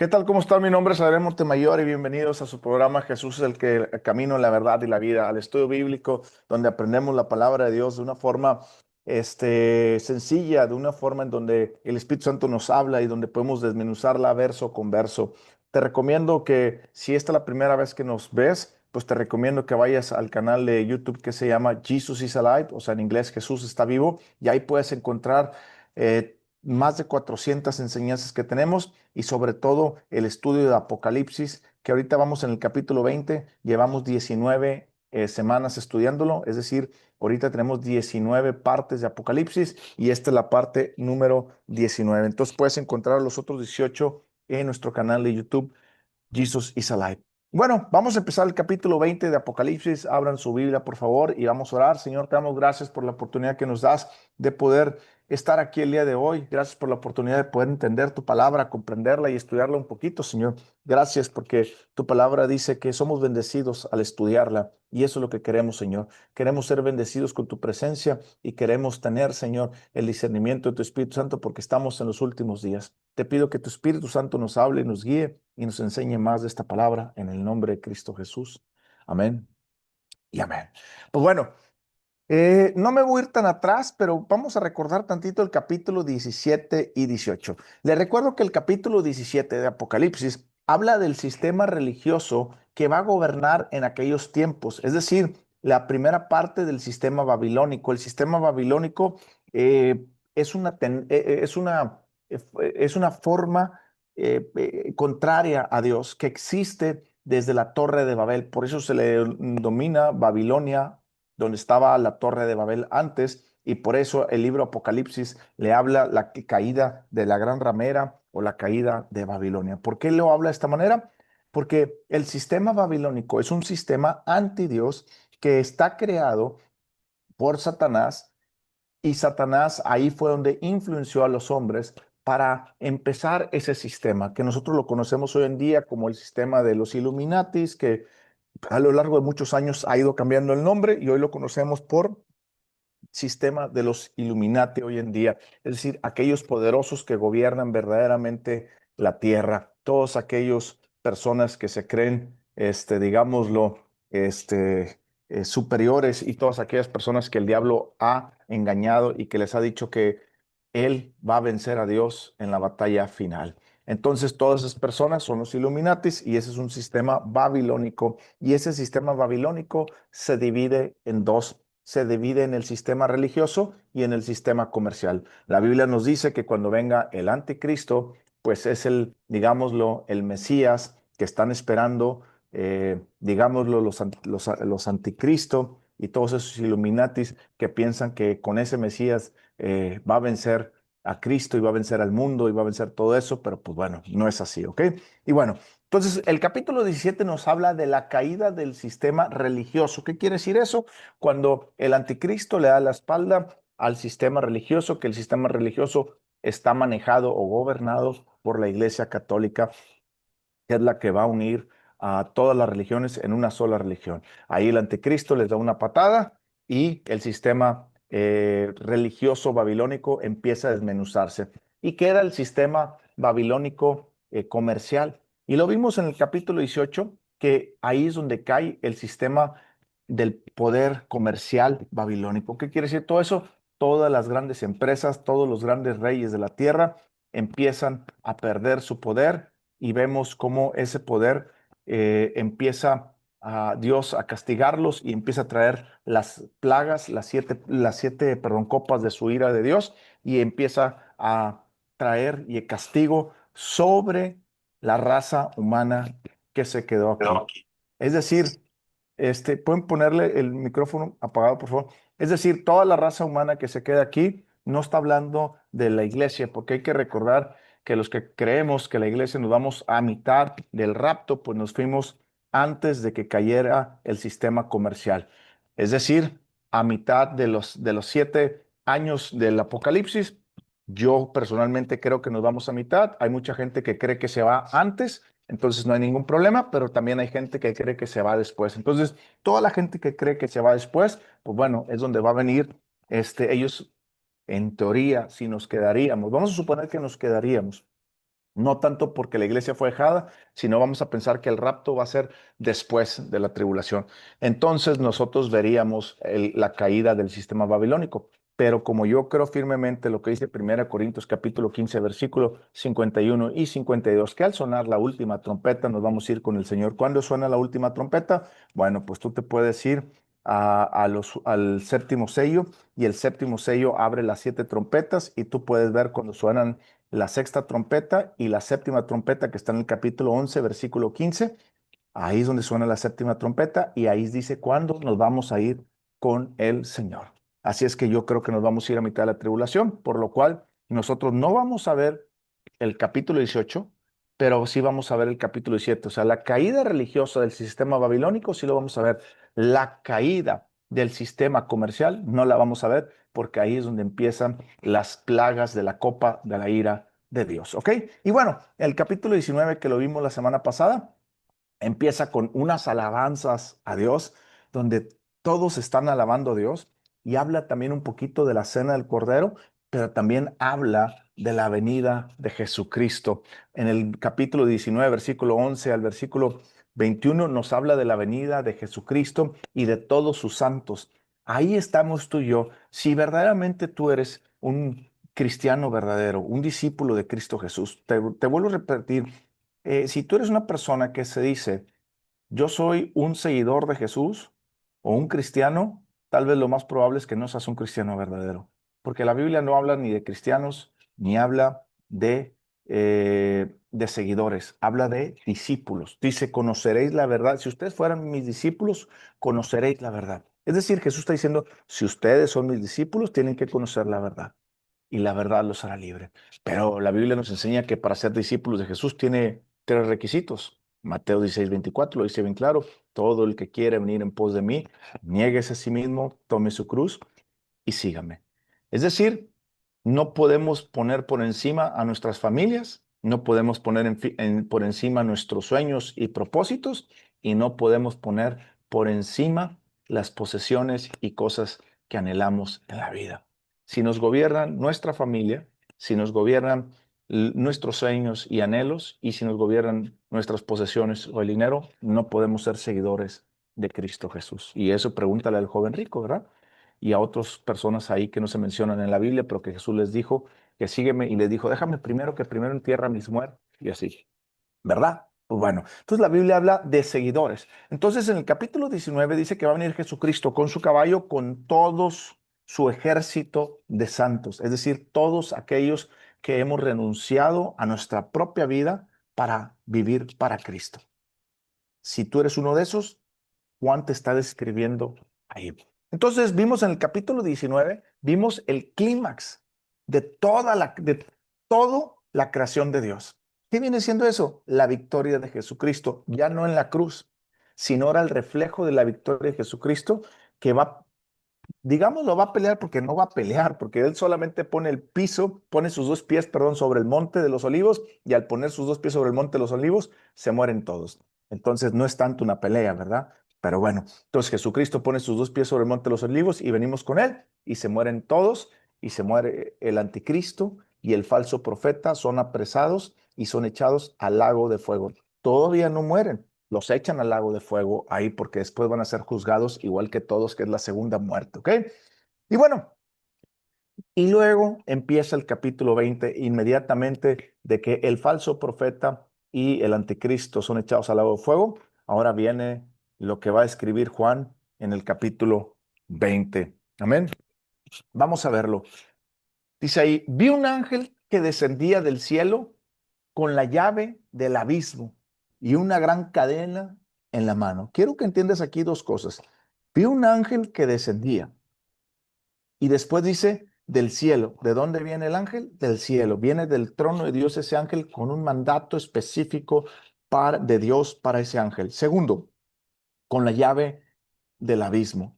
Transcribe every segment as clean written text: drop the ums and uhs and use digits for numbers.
¿Qué tal? ¿Cómo está? Mi nombre es Adrián Montemayor y bienvenidos a su programa Jesús es el camino, la verdad y la vida, al estudio bíblico donde aprendemos la palabra de Dios de una forma sencilla, de una forma en donde el Espíritu Santo nos habla y donde podemos desmenuzarla verso con verso. Te recomiendo que si esta es la primera vez que nos ves, pues te recomiendo que vayas al canal de YouTube que se llama Jesus is Alive, o sea, en inglés Jesús está vivo, y ahí puedes encontrar más de 400 enseñanzas que tenemos y sobre todo el estudio de Apocalipsis, que ahorita vamos en el capítulo 20, llevamos 19 semanas estudiándolo, es decir, ahorita tenemos 19 partes de Apocalipsis y esta es la parte número 19. Entonces puedes encontrar los otros 18 en nuestro canal de YouTube, Jesus is Alive. Bueno, vamos a empezar el capítulo 20 de Apocalipsis. Abran su Biblia, por favor, y vamos a orar. Señor, te damos gracias por la oportunidad que nos das de poder estar aquí el día de hoy. Gracias por la oportunidad de poder entender tu palabra, comprenderla y estudiarla un poquito, Señor. Gracias porque tu palabra dice que somos bendecidos al estudiarla y eso es lo que queremos, Señor. Queremos ser bendecidos con tu presencia y queremos tener, Señor, el discernimiento de tu Espíritu Santo porque estamos en los últimos días. Te pido que tu Espíritu Santo nos hable y nos guíe y nos enseñe más de esta palabra en el nombre de Cristo Jesús. Amén y amén. Pues bueno. No me voy a ir tan atrás, pero vamos a recordar tantito el capítulo 17 y 18. Le recuerdo que el capítulo 17 de Apocalipsis habla del sistema religioso que va a gobernar en aquellos tiempos, es decir, la primera parte del sistema babilónico. El sistema babilónico es es una forma contraria a Dios que existe desde la Torre de Babel. Por eso se le domina Babilonia, donde estaba la Torre de Babel antes, y por eso el libro Apocalipsis le habla la caída de la gran ramera o la caída de Babilonia. ¿Por qué lo habla de esta manera? Porque el sistema babilónico es un sistema anti Dios que está creado por Satanás y Satanás ahí fue donde influenció a los hombres para empezar ese sistema que nosotros lo conocemos hoy en día como el sistema de los Illuminatis, que a lo largo de muchos años ha ido cambiando el nombre y hoy lo conocemos por sistema de los Illuminati hoy en día, es decir, aquellos poderosos que gobiernan verdaderamente la tierra, todos aquellos personas que se creen, digámoslo, superiores y todas aquellas personas que el diablo ha engañado y que les ha dicho que él va a vencer a Dios en la batalla final. Entonces, todas esas personas son los Illuminatis y ese es un sistema babilónico. Y ese sistema babilónico se divide en dos. Se divide en el sistema religioso y en el sistema comercial. La Biblia nos dice que cuando venga el anticristo, pues es digámoslo, el Mesías que están esperando, digámoslo, los anticristo y todos esos Illuminatis que piensan que con ese Mesías va a vencer a Cristo y va a vencer al mundo y va a vencer todo eso, pero pues bueno, no es así, ¿ok? Y bueno, entonces el capítulo 17 nos habla de la caída del sistema religioso. ¿Qué quiere decir eso? Cuando el anticristo le da la espalda al sistema religioso, que el sistema religioso está manejado o gobernado por la Iglesia Católica, que es la que va a unir a todas las religiones en una sola religión. Ahí el anticristo les da una patada y el sistema religioso babilónico empieza a desmenuzarse. Y queda el sistema babilónico comercial. Y lo vimos en el capítulo 18, que ahí es donde cae el sistema del poder comercial babilónico. ¿Qué quiere decir todo eso? Todas las grandes empresas, todos los grandes reyes de la tierra empiezan a perder su poder y vemos cómo ese poder empieza a Dios a castigarlos y empieza a traer las plagas, perdón, copas de su ira de Dios y empieza a traer y el castigo sobre la raza humana que se quedó aquí. Es decir, pueden ponerle el micrófono apagado, por favor. Es decir, toda la raza humana que se queda aquí no está hablando de la iglesia, porque hay que recordar que los que creemos que la iglesia nos vamos a mitad del rapto, pues nos fuimos antes de que cayera el sistema comercial. Es decir, a mitad de los 7 años del Apocalipsis, yo personalmente creo que nos vamos a mitad. Hay mucha gente que cree que se va antes, entonces no hay ningún problema, pero también hay gente que cree que se va después. Entonces, toda la gente que cree que se va después, pues bueno, es donde va a venir ellos, en teoría, si nos quedaríamos. Vamos a suponer que nos quedaríamos. No tanto porque la iglesia fue dejada, sino vamos a pensar que el rapto va a ser después de la tribulación. Entonces nosotros veríamos la caída del sistema babilónico. Pero como yo creo firmemente lo que dice 1 Corintios capítulo 15, versículo 51 y 52, que al sonar la última trompeta nos vamos a ir con el Señor. ¿Cuándo suena la última trompeta? Bueno, pues tú te puedes ir al séptimo sello, y el séptimo sello abre las 7 trompetas, y tú puedes ver cuando suenan la sexta trompeta y la séptima trompeta, que está en el capítulo 11, versículo 15. Ahí es donde suena la séptima trompeta, y ahí dice cuándo nos vamos a ir con el Señor. Así es que yo creo que nos vamos a ir a mitad de la tribulación, por lo cual nosotros no vamos a ver el capítulo 18, pero sí vamos a ver el capítulo 17. O sea, la caída religiosa del sistema babilónico sí lo vamos a ver. La caída del sistema comercial no la vamos a ver, porque ahí es donde empiezan las plagas de la copa de la ira de Dios. ¿Ok? Y bueno, el capítulo 19 que lo vimos la semana pasada empieza con unas alabanzas a Dios, donde todos están alabando a Dios, y habla también un poquito de la cena del Cordero, pero también habla de la venida de Jesucristo. En el capítulo 19, versículo 11 al versículo 21, nos habla de la venida de Jesucristo y de todos sus santos. Ahí estamos tú y yo. Si verdaderamente tú eres un cristiano verdadero, un discípulo de Cristo Jesús, te vuelvo a repetir, si tú eres una persona que se dice, yo soy un seguidor de Jesús o un cristiano, tal vez lo más probable es que no seas un cristiano verdadero, porque la Biblia no habla ni de cristianos, ni habla de seguidores, habla de discípulos. Dice, conoceréis la verdad. Si ustedes fueran mis discípulos, conoceréis la verdad. Es decir, Jesús está diciendo, si ustedes son mis discípulos, tienen que conocer la verdad, y la verdad los hará libre. Pero la Biblia nos enseña que para ser discípulos de Jesús tiene 3 requisitos. Mateo 16, 24 lo dice bien claro: todo el que quiere venir en pos de mí, niéguese a sí mismo, tome su cruz y sígame. Es decir, no podemos poner por encima a nuestras familias, no podemos poner por encima nuestros sueños y propósitos, y no podemos poner por encima las posesiones y cosas que anhelamos en la vida. Si nos gobiernan nuestra familia, si nos gobiernan nuestros sueños y anhelos, y si nos gobiernan nuestras posesiones o el dinero, no podemos ser seguidores de Cristo Jesús. Y eso pregúntale al joven rico, ¿verdad? Y a otras personas ahí que no se mencionan en la Biblia, pero que Jesús les dijo que sígueme, y les dijo, déjame primero, que primero entierra a mis muertos, y así, ¿verdad? Pues bueno, entonces la Biblia habla de seguidores. Entonces en el capítulo 19 dice que va a venir Jesucristo con su caballo, con todos su ejército de santos, es decir, todos aquellos que hemos renunciado a nuestra propia vida para vivir para Cristo. Si tú eres uno de esos, Juan te está describiendo ahí. Entonces vimos en el capítulo 19, vimos el clímax de todo la creación de Dios. ¿Qué viene siendo eso? La victoria de Jesucristo, ya no en la cruz, sino era el reflejo de la victoria de Jesucristo, que va, digamos, lo va a pelear, porque no va a pelear, porque él solamente pone el piso, pone sus 2 pies, perdón, sobre el monte de los olivos, y al poner sus 2 pies sobre el monte de los olivos, se mueren todos. Entonces no es tanto una pelea, ¿verdad? Pero bueno, entonces Jesucristo pone sus 2 pies sobre el monte de los olivos, y venimos con él, y se mueren todos, y se muere el anticristo y el falso profeta, son apresados y son echados al lago de fuego. Todavía no mueren, los echan al lago de fuego ahí, porque después van a ser juzgados igual que todos, que es la segunda muerte, ¿ok? Y bueno, y luego empieza el capítulo 20 inmediatamente, de que el falso profeta y el anticristo son echados al lago de fuego. Ahora viene lo que va a escribir Juan en el capítulo 20. Amén. Vamos a verlo. Dice ahí, vi un ángel que descendía del cielo con la llave del abismo y una gran cadena en la mano. Quiero que entiendas aquí 2 cosas. Vi un ángel que descendía, y después dice del cielo. ¿De dónde viene el ángel? Del cielo. Viene del trono de Dios ese ángel, con un mandato específico de Dios para ese ángel. Segundo, con la llave del abismo.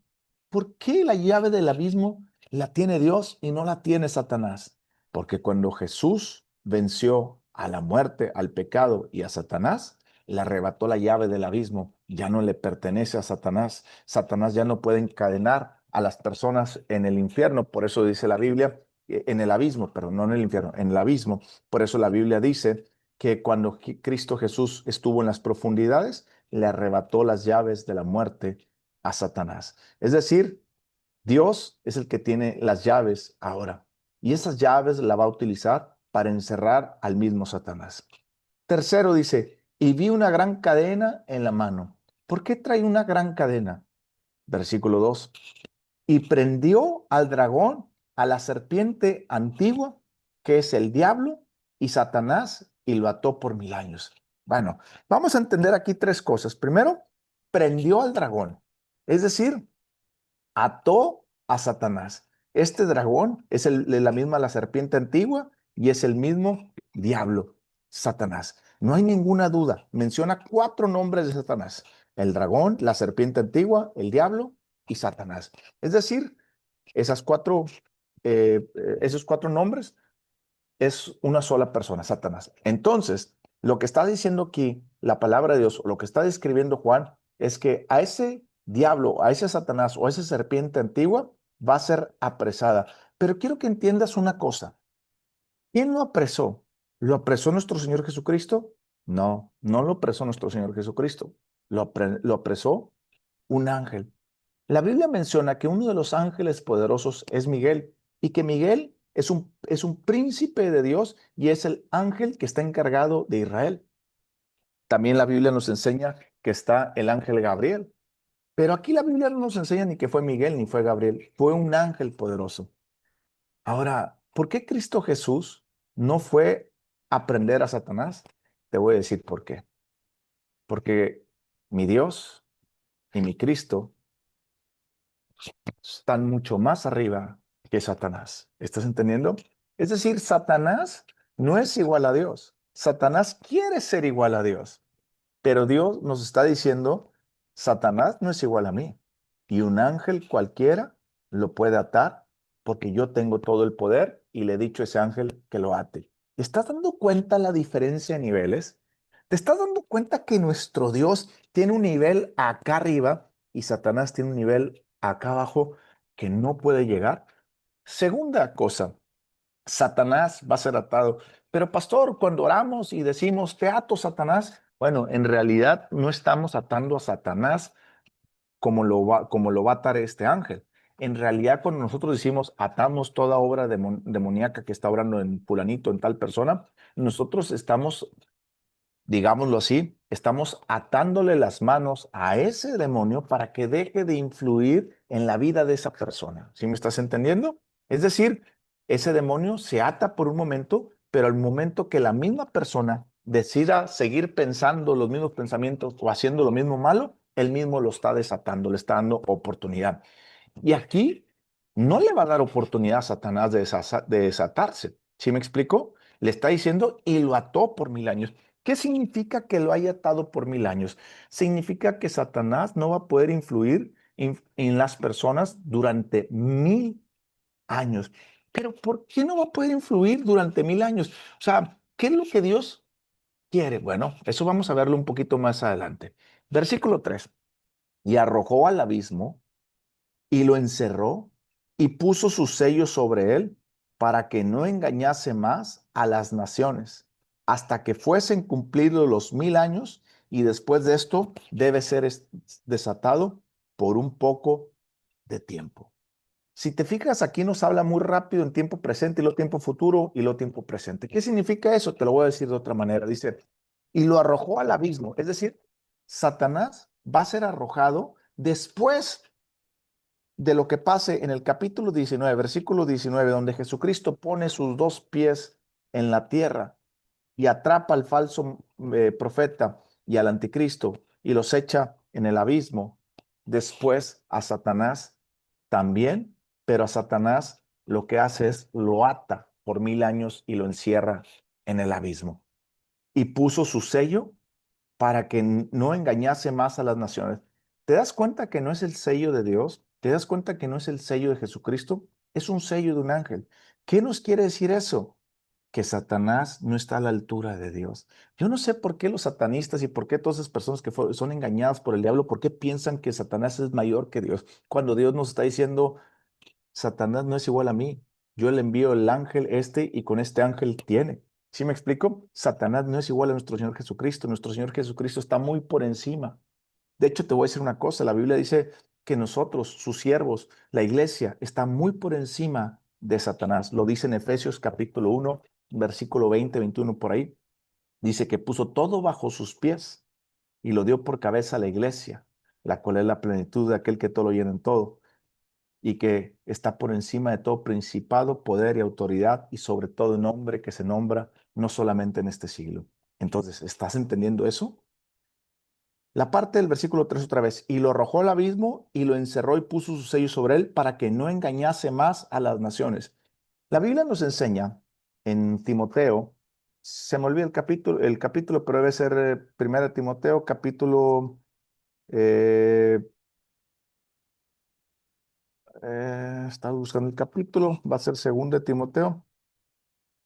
¿Por qué la llave del abismo la tiene Dios y no la tiene Satanás? Porque cuando Jesús venció a la muerte, al pecado y a Satanás, le arrebató la llave del abismo. Ya no le pertenece a Satanás. Satanás ya no puede encadenar a las personas en el infierno. Por eso dice la Biblia, en el abismo, pero no en el infierno, en el abismo. Por eso la Biblia dice que cuando Cristo Jesús estuvo en las profundidades, le arrebató las llaves de la muerte a Satanás. Es decir, Dios es el que tiene las llaves ahora y esas llaves la va a utilizar para encerrar al mismo Satanás. Tercero dice, y vi una gran cadena en la mano. ¿Por qué trae una gran cadena? Versículo 2. Y prendió al dragón, a la serpiente antigua, que es el diablo y Satanás, y lo ató por 1000 años. Bueno, vamos a entender aquí tres cosas. Primero, prendió al dragón, es decir, ató a Satanás. Este dragón es la misma la serpiente antigua y es el mismo diablo, Satanás. No hay ninguna duda. Menciona 4 nombres de Satanás: el dragón, la serpiente antigua, el diablo y Satanás. Es decir, esas cuatro, esos 4 nombres es una sola persona, Satanás. Entonces, lo que está diciendo aquí la palabra de Dios, o lo que está describiendo Juan, es que a ese diablo, a ese Satanás o a esa serpiente antigua va a ser apresada. Pero quiero que entiendas una cosa. ¿Quién lo apresó? ¿Lo apresó nuestro Señor Jesucristo? No, no lo apresó nuestro Señor Jesucristo. Lo apresó un ángel. La Biblia menciona que uno de los ángeles poderosos es Miguel y que Miguel es un príncipe de Dios y es el ángel que está encargado de Israel. También la Biblia nos enseña que está el ángel Gabriel. Pero aquí la Biblia no nos enseña ni que fue Miguel ni fue Gabriel, fue un ángel poderoso. Ahora, ¿por qué Cristo Jesús no fue a prender a Satanás? Te voy a decir por qué. Porque mi Dios y mi Cristo están mucho más arriba que Satanás. ¿Estás entendiendo? Es decir, Satanás no es igual a Dios. Satanás quiere ser igual a Dios, pero Dios nos está diciendo, Satanás no es igual a mí. Y un ángel cualquiera lo puede atar porque yo tengo todo el poder y le he dicho a ese ángel que lo ate. ¿Te estás dando cuenta la diferencia de niveles? ¿Te estás dando cuenta que nuestro Dios tiene un nivel acá arriba y Satanás tiene un nivel acá abajo que no puede llegar? Segunda cosa, Satanás va a ser atado. Pero pastor, cuando oramos y decimos, te ato, Satanás, bueno, en realidad no estamos atando a Satanás como lo va a atar este ángel. En realidad, cuando nosotros decimos atamos toda obra demoníaca que está obrando en fulanito, en tal persona, nosotros estamos, digámoslo así, estamos atándole las manos a ese demonio para que deje de influir en la vida de esa persona. ¿Sí me estás entendiendo? Es decir, ese demonio se ata por un momento, pero al momento que la misma persona decida seguir pensando los mismos pensamientos o haciendo lo mismo malo, él mismo lo está desatando, le está dando oportunidad. Y aquí no le va a dar oportunidad a Satanás de desatarse. ¿Sí me explico? Le está diciendo y lo ató por 1000 años. ¿Qué significa que lo haya atado por 1000 años? Significa que Satanás no va a poder influir en las personas durante 1000 años. Pero ¿por qué no va a poder influir durante 1000 años? O sea, ¿qué es lo que Dios quiere? Bueno, eso vamos a verlo un poquito más adelante. Versículo 3. Y arrojó al abismo y lo encerró y puso su sello sobre él para que no engañase más a las naciones, hasta que fuesen cumplidos los 1000 años, y después de esto debe ser desatado por un poco de tiempo. Si te fijas, aquí nos habla muy rápido en tiempo presente y lo tiempo futuro y lo tiempo presente. ¿Qué significa eso? Te lo voy a decir de otra manera. Dice, y lo arrojó al abismo. Es decir, Satanás va a ser arrojado después de lo que pase en el capítulo 19, versículo 19, donde Jesucristo pone sus 2 pies en la tierra y atrapa al falso profeta y al anticristo y los echa en el abismo. Después a Satanás también, pero a Satanás lo que hace es lo ata por 1000 años y lo encierra en el abismo. Y puso su sello para que no engañase más a las naciones. ¿Te das cuenta que no es el sello de Dios? ¿Te das cuenta que no es el sello de Jesucristo? Es un sello de un ángel. ¿Qué nos quiere decir eso? Que Satanás no está a la altura de Dios. Yo no sé por qué los satanistas y por qué todas esas personas que son engañadas por el diablo, por qué piensan que Satanás es mayor que Dios, cuando Dios nos está diciendo, Satanás no es igual a mí. Yo le envío el ángel este y con este ángel tiene. ¿Sí me explico? Satanás no es igual a nuestro Señor Jesucristo. Nuestro Señor Jesucristo está muy por encima. De hecho, te voy a decir una cosa. La Biblia dice que nosotros, sus siervos, la iglesia, está muy por encima de Satanás. Lo dice en Efesios capítulo 1, versículo 20, 21 por ahí. Dice que puso todo bajo sus pies y lo dio por cabeza a la iglesia, la cual es la plenitud de aquel que todo lo llena en todo, y que está por encima de todo principado, poder y autoridad, y sobre todo nombre que se nombra no solamente en este siglo. Entonces, ¿estás entendiendo eso? La parte del versículo 3 otra vez, y lo arrojó al abismo y lo encerró y puso su sello sobre él para que no engañase más a las naciones. La Biblia nos enseña en Timoteo, se me olvida el capítulo, pero debe ser 1 Timoteo, capítulo, eh, estaba buscando el capítulo, va a ser 2 Timoteo.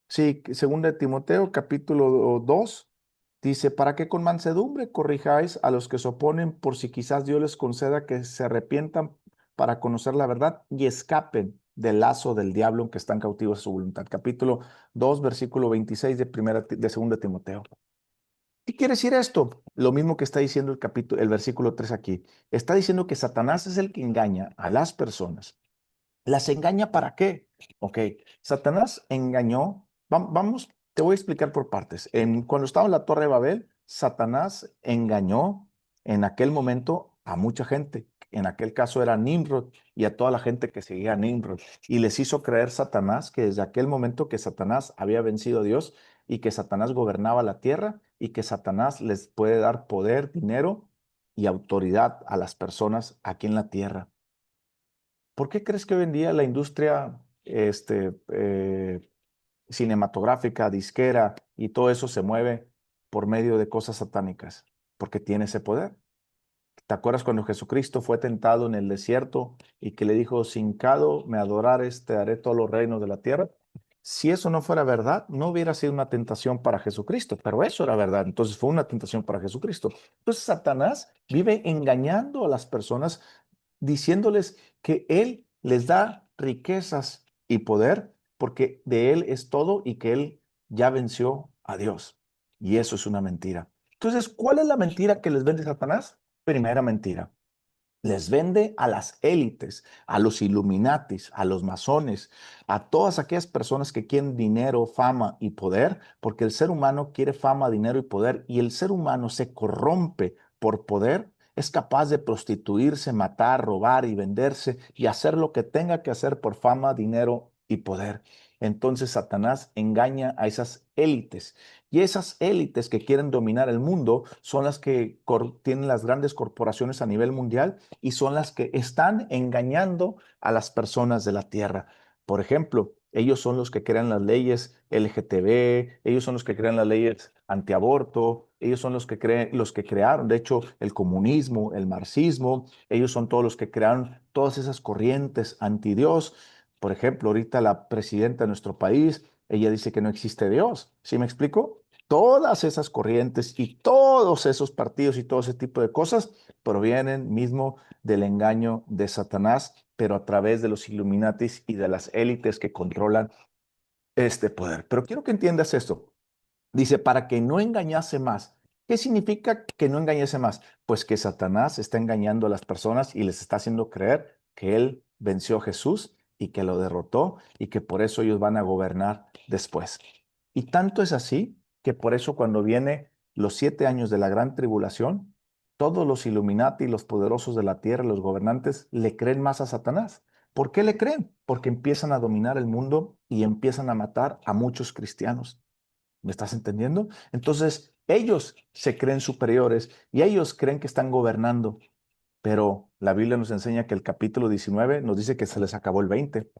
Sí, 2 capítulo 2 dice, para que con mansedumbre corrijáis a los que se oponen, por si quizás Dios les conceda que se arrepientan para conocer la verdad y escapen del lazo del diablo en que están cautivos a su voluntad. Capítulo 2 versículo 26 de 2 Timoteo. ¿Qué quiere decir esto? Lo mismo que está diciendo el versículo 3 aquí. Está diciendo que Satanás es el que engaña a las personas. ¿Las engaña para qué? Ok, Satanás engañó. Vamos, te voy a explicar por partes. Cuando estaba en la Torre de Babel, Satanás engañó en aquel momento a mucha gente. En aquel caso era Nimrod y a toda la gente que seguía a Nimrod. Y les hizo creer Satanás que desde aquel momento que Satanás había vencido a Dios y que Satanás gobernaba la tierra y que Satanás les puede dar poder, dinero y autoridad a las personas aquí en la tierra. ¿Por qué crees que hoy en día la industria cinematográfica, disquera y todo eso se mueve por medio de cosas satánicas? Porque tiene ese poder. ¿Te acuerdas cuando Jesucristo fue tentado en el desierto y que le dijo, si hincado me adorares, te daré todos los reinos de la tierra? Si eso no fuera verdad, no hubiera sido una tentación para Jesucristo, pero eso era verdad, entonces fue una tentación para Jesucristo. Entonces Satanás vive engañando a las personas, diciéndoles que Él les da riquezas y poder, porque de Él es todo y que Él ya venció a Dios. Y eso es una mentira. Entonces, ¿cuál es la mentira que les vende Satanás? Primera mentira. Les vende a las élites, a los Illuminatis, a los masones, a todas aquellas personas que quieren dinero, fama y poder, porque el ser humano quiere fama, dinero y poder, y el ser humano se corrompe por poder, es capaz de prostituirse, matar, robar y venderse y hacer lo que tenga que hacer por fama, dinero y poder. Entonces Satanás engaña a esas élites. Y esas élites que quieren dominar el mundo son las que tienen las grandes corporaciones a nivel mundial y son las que están engañando a las personas de la tierra. Por ejemplo, ellos son los que crean las leyes LGTB, ellos son los que crean las leyes antiaborto, ellos son los que crearon, de hecho, el comunismo, el marxismo, ellos son todos los que crearon todas esas corrientes anti-Dios. Por ejemplo, ahorita la presidenta de nuestro país, ella dice que no existe Dios. ¿Sí me explico? Todas esas corrientes y todos esos partidos y todo ese tipo de cosas provienen mismo del engaño de Satanás, pero a través de los Illuminatis y de las élites que controlan este poder. Pero quiero que entiendas esto. Dice, para que no engañase más. ¿Qué significa que no engañase más? Pues que Satanás está engañando a las personas y les está haciendo creer que él venció a Jesús y que lo derrotó y que por eso ellos van a gobernar después. Y tanto es así que por eso cuando viene los 7 años de la gran tribulación, todos los Illuminati, los poderosos de la tierra, los gobernantes, le creen más a Satanás. ¿Por qué le creen? Porque empiezan a dominar el mundo y empiezan a matar a muchos cristianos. ¿Me estás entendiendo? Entonces, ellos se creen superiores y ellos creen que están gobernando, pero la Biblia nos enseña que el capítulo 19 nos dice que se les acabó el 20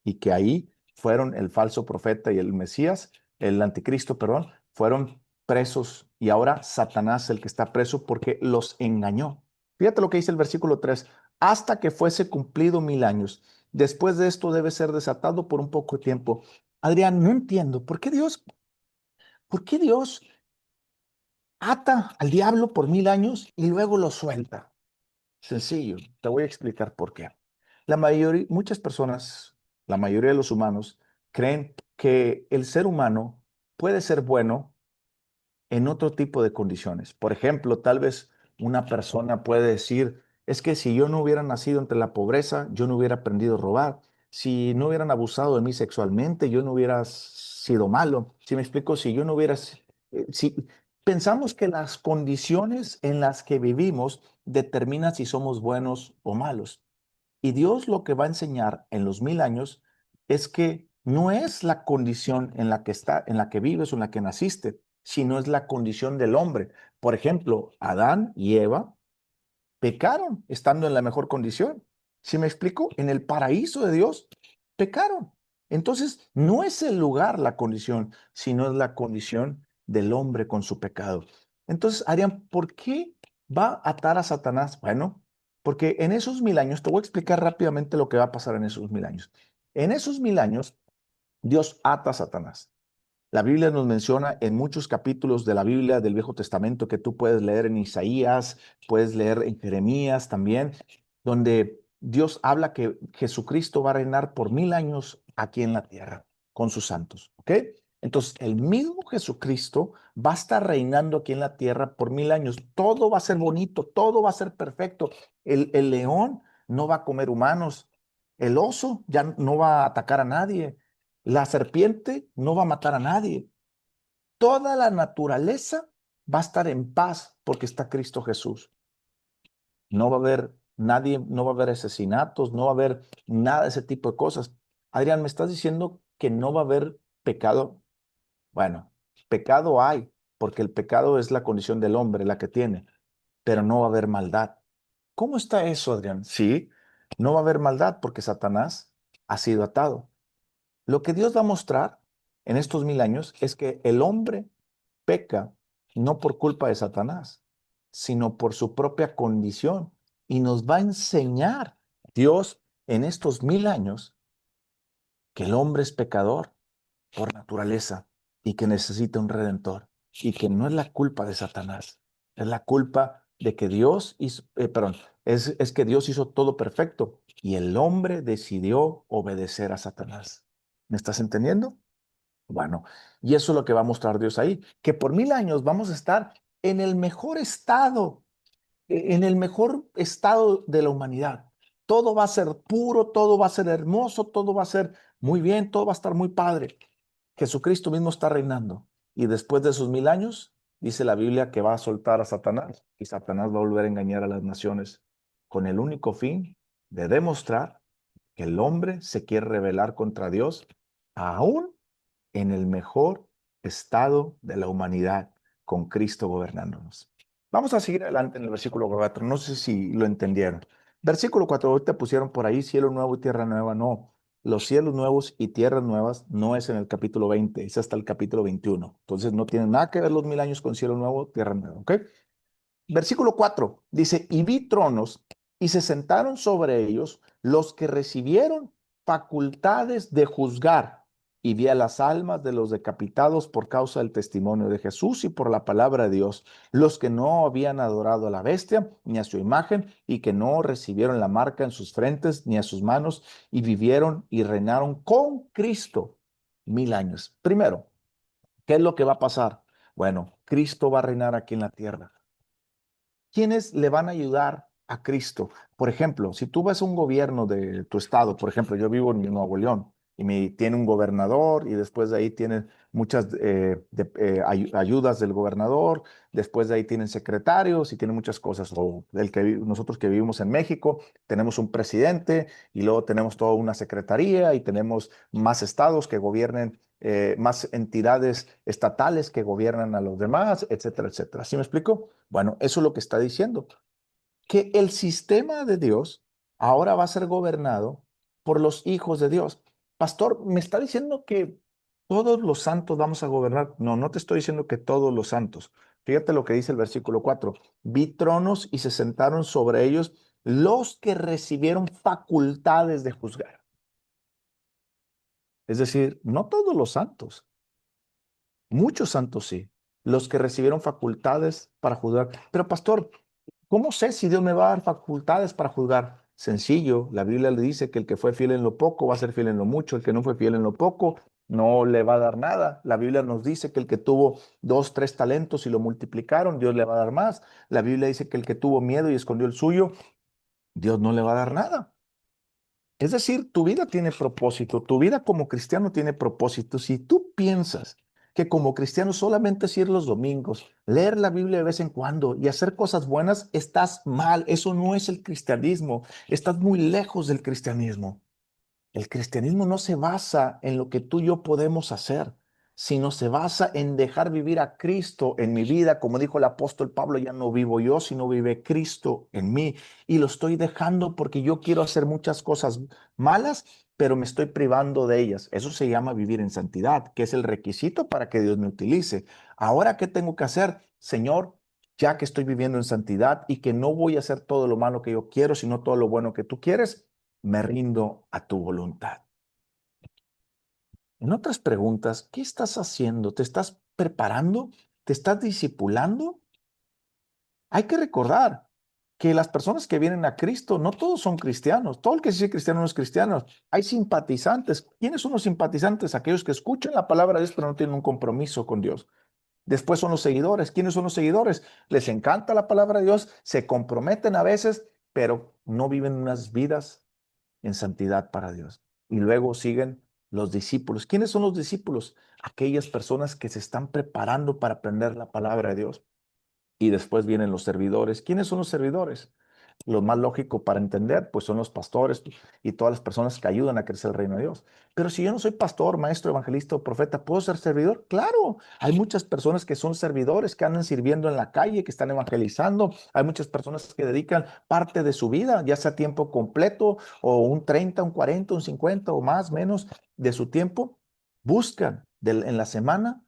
y que ahí fueron el falso profeta y el Mesías, el anticristo, perdón, fueron presos y ahora Satanás el que está preso porque los engañó. Fíjate lo que dice el versículo 3, hasta que fuese cumplido 1000 años. Después de esto debe ser desatado por un poco de tiempo. Adrián, no entiendo, ¿por qué Dios ata al diablo por 1000 años y luego lo suelta? Sencillo, te voy a explicar por qué. Muchas personas, la mayoría de los humanos, creen que el ser humano puede ser bueno en otro tipo de condiciones. Por ejemplo, tal vez una persona puede decir, es que si yo no hubiera nacido entre la pobreza, yo no hubiera aprendido a robar. Si no hubieran abusado de mí sexualmente, yo no hubiera sido malo. Si me explico, si yo no hubiera... Si pensamos que las condiciones en las que vivimos determinan si somos buenos o malos. Y Dios lo que va a enseñar en los 1000 años es que no es la condición en la que está, en la que vives o en la que naciste, sino es la condición del hombre. Por ejemplo, Adán y Eva pecaron estando en la mejor condición. ¿Sí me explico? En el paraíso de Dios, pecaron. Entonces, no es el lugar la condición, sino es la condición del hombre con su pecado. Entonces, Adrián, ¿por qué va a atar a Satanás? Bueno, porque en esos 1000 años, te voy a explicar rápidamente lo que va a pasar en esos 1000 años. En esos 1000 años, Dios ata a Satanás. La Biblia nos menciona en muchos capítulos de la Biblia del Viejo Testamento que tú puedes leer en Isaías, puedes leer en Jeremías también, donde Dios habla que Jesucristo va a reinar por 1000 años aquí en la tierra con sus santos, ¿ok? Entonces, el mismo Jesucristo va a estar reinando aquí en la tierra por 1000 años. Todo va a ser bonito, todo va a ser perfecto. El león no va a comer humanos, el oso ya no va a atacar a nadie. La serpiente no va a matar a nadie. Toda la naturaleza va a estar en paz porque está Cristo Jesús. No va a haber nadie, no va a haber asesinatos, no va a haber nada de ese tipo de cosas. Adrián, ¿me estás diciendo que no va a haber pecado? Bueno, pecado hay, porque el pecado es la condición del hombre, la que tiene, pero no va a haber maldad. ¿Cómo está eso, Adrián? Sí, no va a haber maldad porque Satanás ha sido atado. Lo que Dios va a mostrar en estos 1000 años es que el hombre peca no por culpa de Satanás, sino por su propia condición. Y nos va a enseñar Dios en estos 1000 años que el hombre es pecador por naturaleza y que necesita un redentor. Y que no es la culpa de Satanás, es la culpa de que Dios hizo, perdón, es que Dios hizo todo perfecto y el hombre decidió obedecer a Satanás. ¿Me estás entendiendo? Bueno, y eso es lo que va a mostrar Dios ahí, que por 1000 años vamos a estar en el mejor estado, en el mejor estado de la humanidad. Todo va a ser puro, todo va a ser hermoso, todo va a ser muy bien, todo va a estar muy padre. Jesucristo mismo está reinando. Y después de esos 1000 años, dice la Biblia que va a soltar a Satanás y Satanás va a volver a engañar a las naciones con el único fin de demostrar que el hombre se quiere rebelar contra Dios, aún en el mejor estado de la humanidad, con Cristo gobernándonos. Vamos a seguir adelante en el versículo 4. No sé si lo entendieron. Versículo 4, ahorita pusieron por ahí cielo nuevo y tierra nueva. No, los cielos nuevos y tierras nuevas no es en el capítulo 20, es hasta el capítulo 21. Entonces no tienen nada que ver los 1000 años con cielo nuevo, tierra nueva, ¿ok? Versículo 4 dice, y vi tronos y se sentaron sobre ellos los que recibieron facultades de juzgar, y vi a las almas de los decapitados por causa del testimonio de Jesús y por la palabra de Dios, los que no habían adorado a la bestia ni a su imagen y que no recibieron la marca en sus frentes ni a sus manos, y vivieron y reinaron con Cristo 1000 años. Primero, ¿qué es lo que va a pasar? Bueno, Cristo va a reinar aquí en la tierra. ¿Quiénes le van a ayudar a Cristo? Por ejemplo, si tú ves un gobierno de tu estado, por ejemplo, yo vivo en Nuevo León y tiene un gobernador y después de ahí tienen muchas ayudas del gobernador, después de ahí tienen secretarios y tienen muchas cosas. O nosotros que vivimos en México, tenemos un presidente y luego tenemos toda una secretaría y tenemos más estados que gobiernen, más entidades estatales que gobiernan a los demás, etcétera, etcétera. ¿Sí me explico? Bueno, eso es lo que está diciendo, que el sistema de Dios ahora va a ser gobernado por los hijos de Dios. Pastor, ¿me está diciendo que todos los santos vamos a gobernar? No, no te estoy diciendo que todos los santos. Fíjate lo que dice el versículo 4. Vi tronos y se sentaron sobre ellos los que recibieron facultades de juzgar. Es decir, no todos los santos, muchos santos sí, los que recibieron facultades para juzgar. Pero pastor, ¿cómo sé si Dios me va a dar facultades para juzgar? Sencillo, la Biblia le dice que el que fue fiel en lo poco va a ser fiel en lo mucho, el que no fue fiel en lo poco no le va a dar nada. La Biblia nos dice que el que tuvo 2, 3 talentos y lo multiplicaron, Dios le va a dar más. La Biblia dice que el que tuvo miedo y escondió el suyo, Dios no le va a dar nada. Es decir, tu vida tiene propósito, tu vida como cristiano tiene propósito. Si tú piensas que como cristiano solamente es ir los domingos, leer la Biblia de vez en cuando y hacer cosas buenas, estás mal. Eso no es el cristianismo. Estás muy lejos del cristianismo. El cristianismo no se basa en lo que tú y yo podemos hacer, sino se basa en dejar vivir a Cristo en mi vida. Como dijo el apóstol Pablo, ya no vivo yo, sino vive Cristo en mí. Y lo estoy dejando porque yo quiero hacer muchas cosas malas, pero me estoy privando de ellas. Eso se llama vivir en santidad, que es el requisito para que Dios me utilice. Ahora, ¿qué tengo que hacer? Señor, ya que estoy viviendo en santidad y que no voy a hacer todo lo malo que yo quiero, sino todo lo bueno que tú quieres, me rindo a tu voluntad. En otras preguntas, ¿qué estás haciendo? ¿Te estás preparando? ¿Te estás discipulando? Hay que recordar que las personas que vienen a Cristo, no todos son cristianos. Todo el que se dice cristiano no es cristiano. Hay simpatizantes. ¿Quiénes son los simpatizantes? Aquellos que escuchan la palabra de Dios, pero no tienen un compromiso con Dios. Después son los seguidores. ¿Quiénes son los seguidores? Les encanta la palabra de Dios, se comprometen a veces, pero no viven unas vidas en santidad para Dios. Y luego siguen los discípulos. ¿Quiénes son los discípulos? Aquellas personas que se están preparando para aprender la palabra de Dios. Y después vienen los servidores. ¿Quiénes son los servidores? Lo más lógico para entender, pues son los pastores y todas las personas que ayudan a crecer el reino de Dios. Pero si yo no soy pastor, maestro, evangelista o profeta, ¿puedo ser servidor? Claro, hay muchas personas que son servidores, que andan sirviendo en la calle, que están evangelizando. Hay muchas personas que dedican parte de su vida, ya sea tiempo completo o un 30, un 40, un 50 o más, menos de su tiempo. Buscan en la semana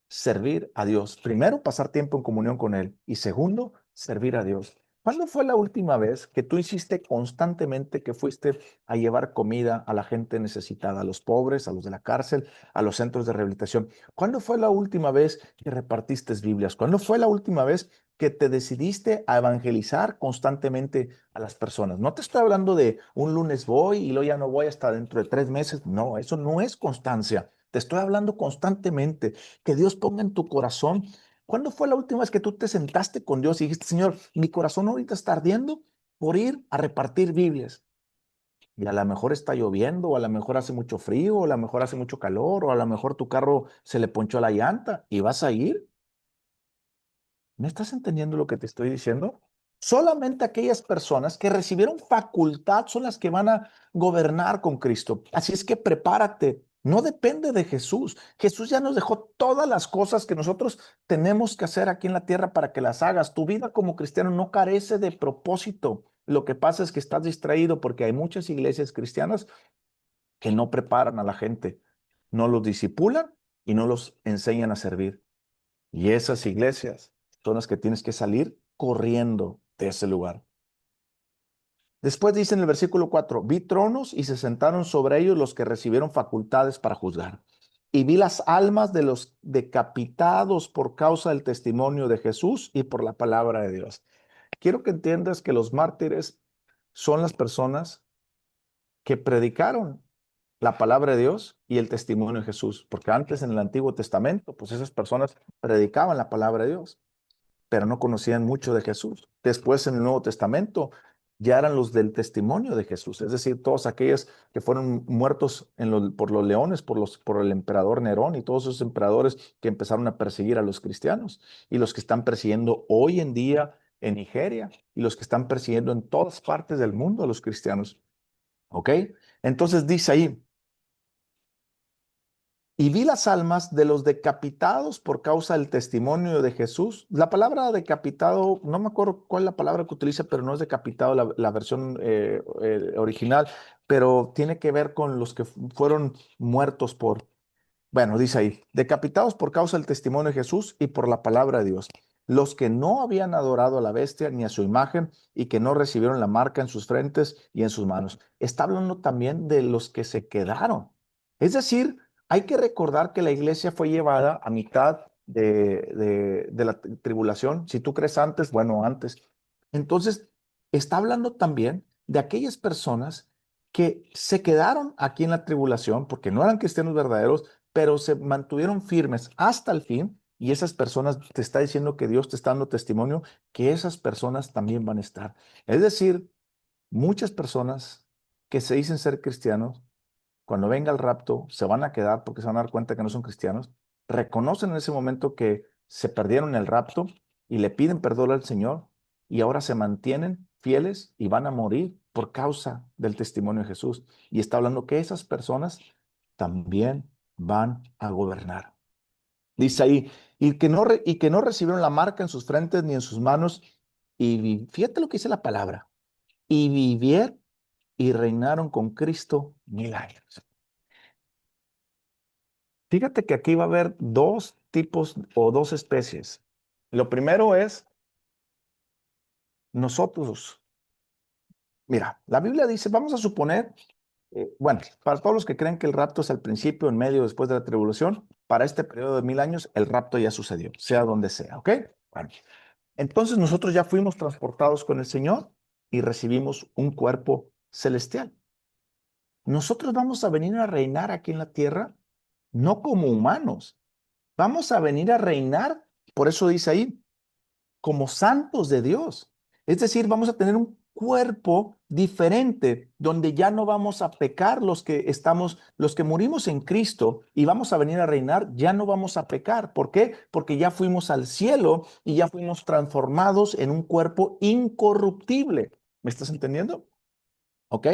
servir a Dios. Primero, pasar tiempo en comunión con Él y segundo, servir a Dios. ¿Cuándo fue la última vez que tú hiciste constantemente que fuiste a llevar comida a la gente necesitada, a los pobres, a los de la cárcel, a los centros de rehabilitación? ¿Cuándo fue la última vez que repartiste Biblias? ¿Cuándo fue la última vez que te decidiste a evangelizar constantemente a las personas? No te estoy hablando de un lunes voy y luego ya no voy hasta dentro de 3 meses. No, eso no es constancia. Te estoy hablando constantemente. Que Dios ponga en tu corazón. ¿Cuándo fue la última vez que tú te sentaste con Dios y dijiste, Señor, mi corazón ahorita está ardiendo por ir a repartir Biblias? Y a lo mejor está lloviendo, o a lo mejor hace mucho frío, o a lo mejor hace mucho calor, o a lo mejor tu carro se le ponchó la llanta y vas a ir. ¿Me estás entendiendo lo que te estoy diciendo? Solamente aquellas personas que recibieron facultad son las que van a gobernar con Cristo. Así es que prepárate. No depende de Jesús. Jesús ya nos dejó todas las cosas que nosotros tenemos que hacer aquí en la tierra para que las hagas. Tu vida como cristiano no carece de propósito. Lo que pasa es que estás distraído porque hay muchas iglesias cristianas que no preparan a la gente, no los disipulan y no los enseñan a servir. Y esas iglesias son las que tienes que salir corriendo de ese lugar. Después dice en el versículo 4, vi tronos y se sentaron sobre ellos los que recibieron facultades para juzgar. Y vi las almas de los decapitados por causa del testimonio de Jesús y por la palabra de Dios. Quiero que entiendas que los mártires son las personas que predicaron la palabra de Dios y el testimonio de Jesús, porque antes en el Antiguo Testamento, pues esas personas predicaban la palabra de Dios, pero no conocían mucho de Jesús. Después en el Nuevo Testamento ya eran los del testimonio de Jesús, es decir, todos aquellos que fueron muertos por los leones, por el emperador Nerón y todos esos emperadores que empezaron a perseguir a los cristianos y los que están persiguiendo hoy en día en Nigeria y los que están persiguiendo en todas partes del mundo a los cristianos. ¿Ok? Entonces dice ahí, y vi las almas de los decapitados por causa del testimonio de Jesús. La palabra decapitado, no me acuerdo cuál es la palabra que utiliza, pero no es decapitado la versión original, pero tiene que ver con los que fueron muertos bueno, dice ahí, decapitados por causa del testimonio de Jesús y por la palabra de Dios. Los que no habían adorado a la bestia ni a su imagen y que no recibieron la marca en sus frentes y en sus manos. Está hablando también de los que se quedaron. Es decir, hay que recordar que la iglesia fue llevada a mitad de la tribulación. Si tú crees antes, bueno, antes. Entonces, está hablando también de aquellas personas que se quedaron aquí en la tribulación porque no eran cristianos verdaderos, pero se mantuvieron firmes hasta el fin. Y esas personas, te está diciendo que Dios te está dando testimonio que esas personas también van a estar. Es decir, muchas personas que se dicen ser cristianos, cuando venga el rapto, se van a quedar porque se van a dar cuenta que no son cristianos, reconocen en ese momento que se perdieron el rapto y le piden perdón al Señor y ahora se mantienen fieles y van a morir por causa del testimonio de Jesús. Y está hablando que esas personas también van a gobernar. Dice ahí, y que no recibieron la marca en sus frentes ni en sus manos, y fíjate lo que dice la palabra, y vivieron y reinaron con Cristo 1000 años. Fíjate que aquí va a haber dos tipos o dos especies. Lo primero es nosotros. Mira, la Biblia dice, vamos a suponer, bueno, para todos los que creen que el rapto es al principio, en medio, después de la tribulación, para este periodo de 1000 años, el rapto ya sucedió, sea donde sea, ¿ok? Bueno, entonces nosotros ya fuimos transportados con el Señor y recibimos un cuerpo celestial. Nosotros vamos a venir a reinar aquí en la tierra, no como humanos, vamos a venir a reinar, por eso dice ahí, como santos de Dios. Es decir, vamos a tener un cuerpo diferente, donde ya no vamos a pecar los que morimos en Cristo y vamos a venir a reinar, ya no vamos a pecar. ¿Por qué? Porque ya fuimos al cielo y ya fuimos transformados en un cuerpo incorruptible. ¿Me estás entendiendo? ¿Ok?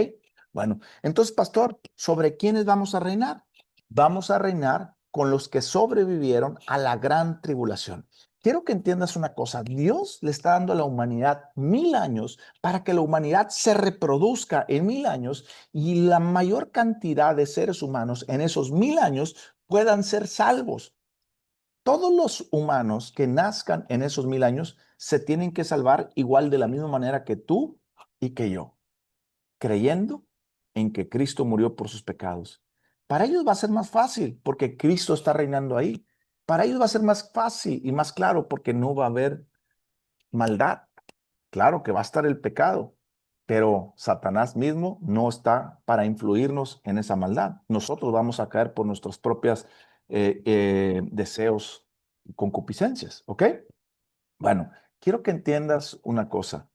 Bueno, entonces, pastor, ¿sobre quiénes vamos a reinar? Vamos a reinar con los que sobrevivieron a la gran tribulación. Quiero que entiendas una cosa, Dios le está dando a la humanidad 1000 años para que la humanidad se reproduzca en 1000 años y la mayor cantidad de seres humanos en esos 1000 años puedan ser salvos. Todos los humanos que nazcan en esos 1000 años se tienen que salvar igual de la misma manera que tú y que yo creyendo en que Cristo murió por sus pecados. Para ellos va a ser más fácil porque Cristo está reinando ahí. Para ellos va a ser más fácil y más claro porque no va a haber maldad. Claro que va a estar el pecado, pero Satanás mismo no está para influirnos en esa maldad. Nosotros vamos a caer por nuestros propios deseos y concupiscencias, ¿ok? Bueno, quiero que entiendas una cosa.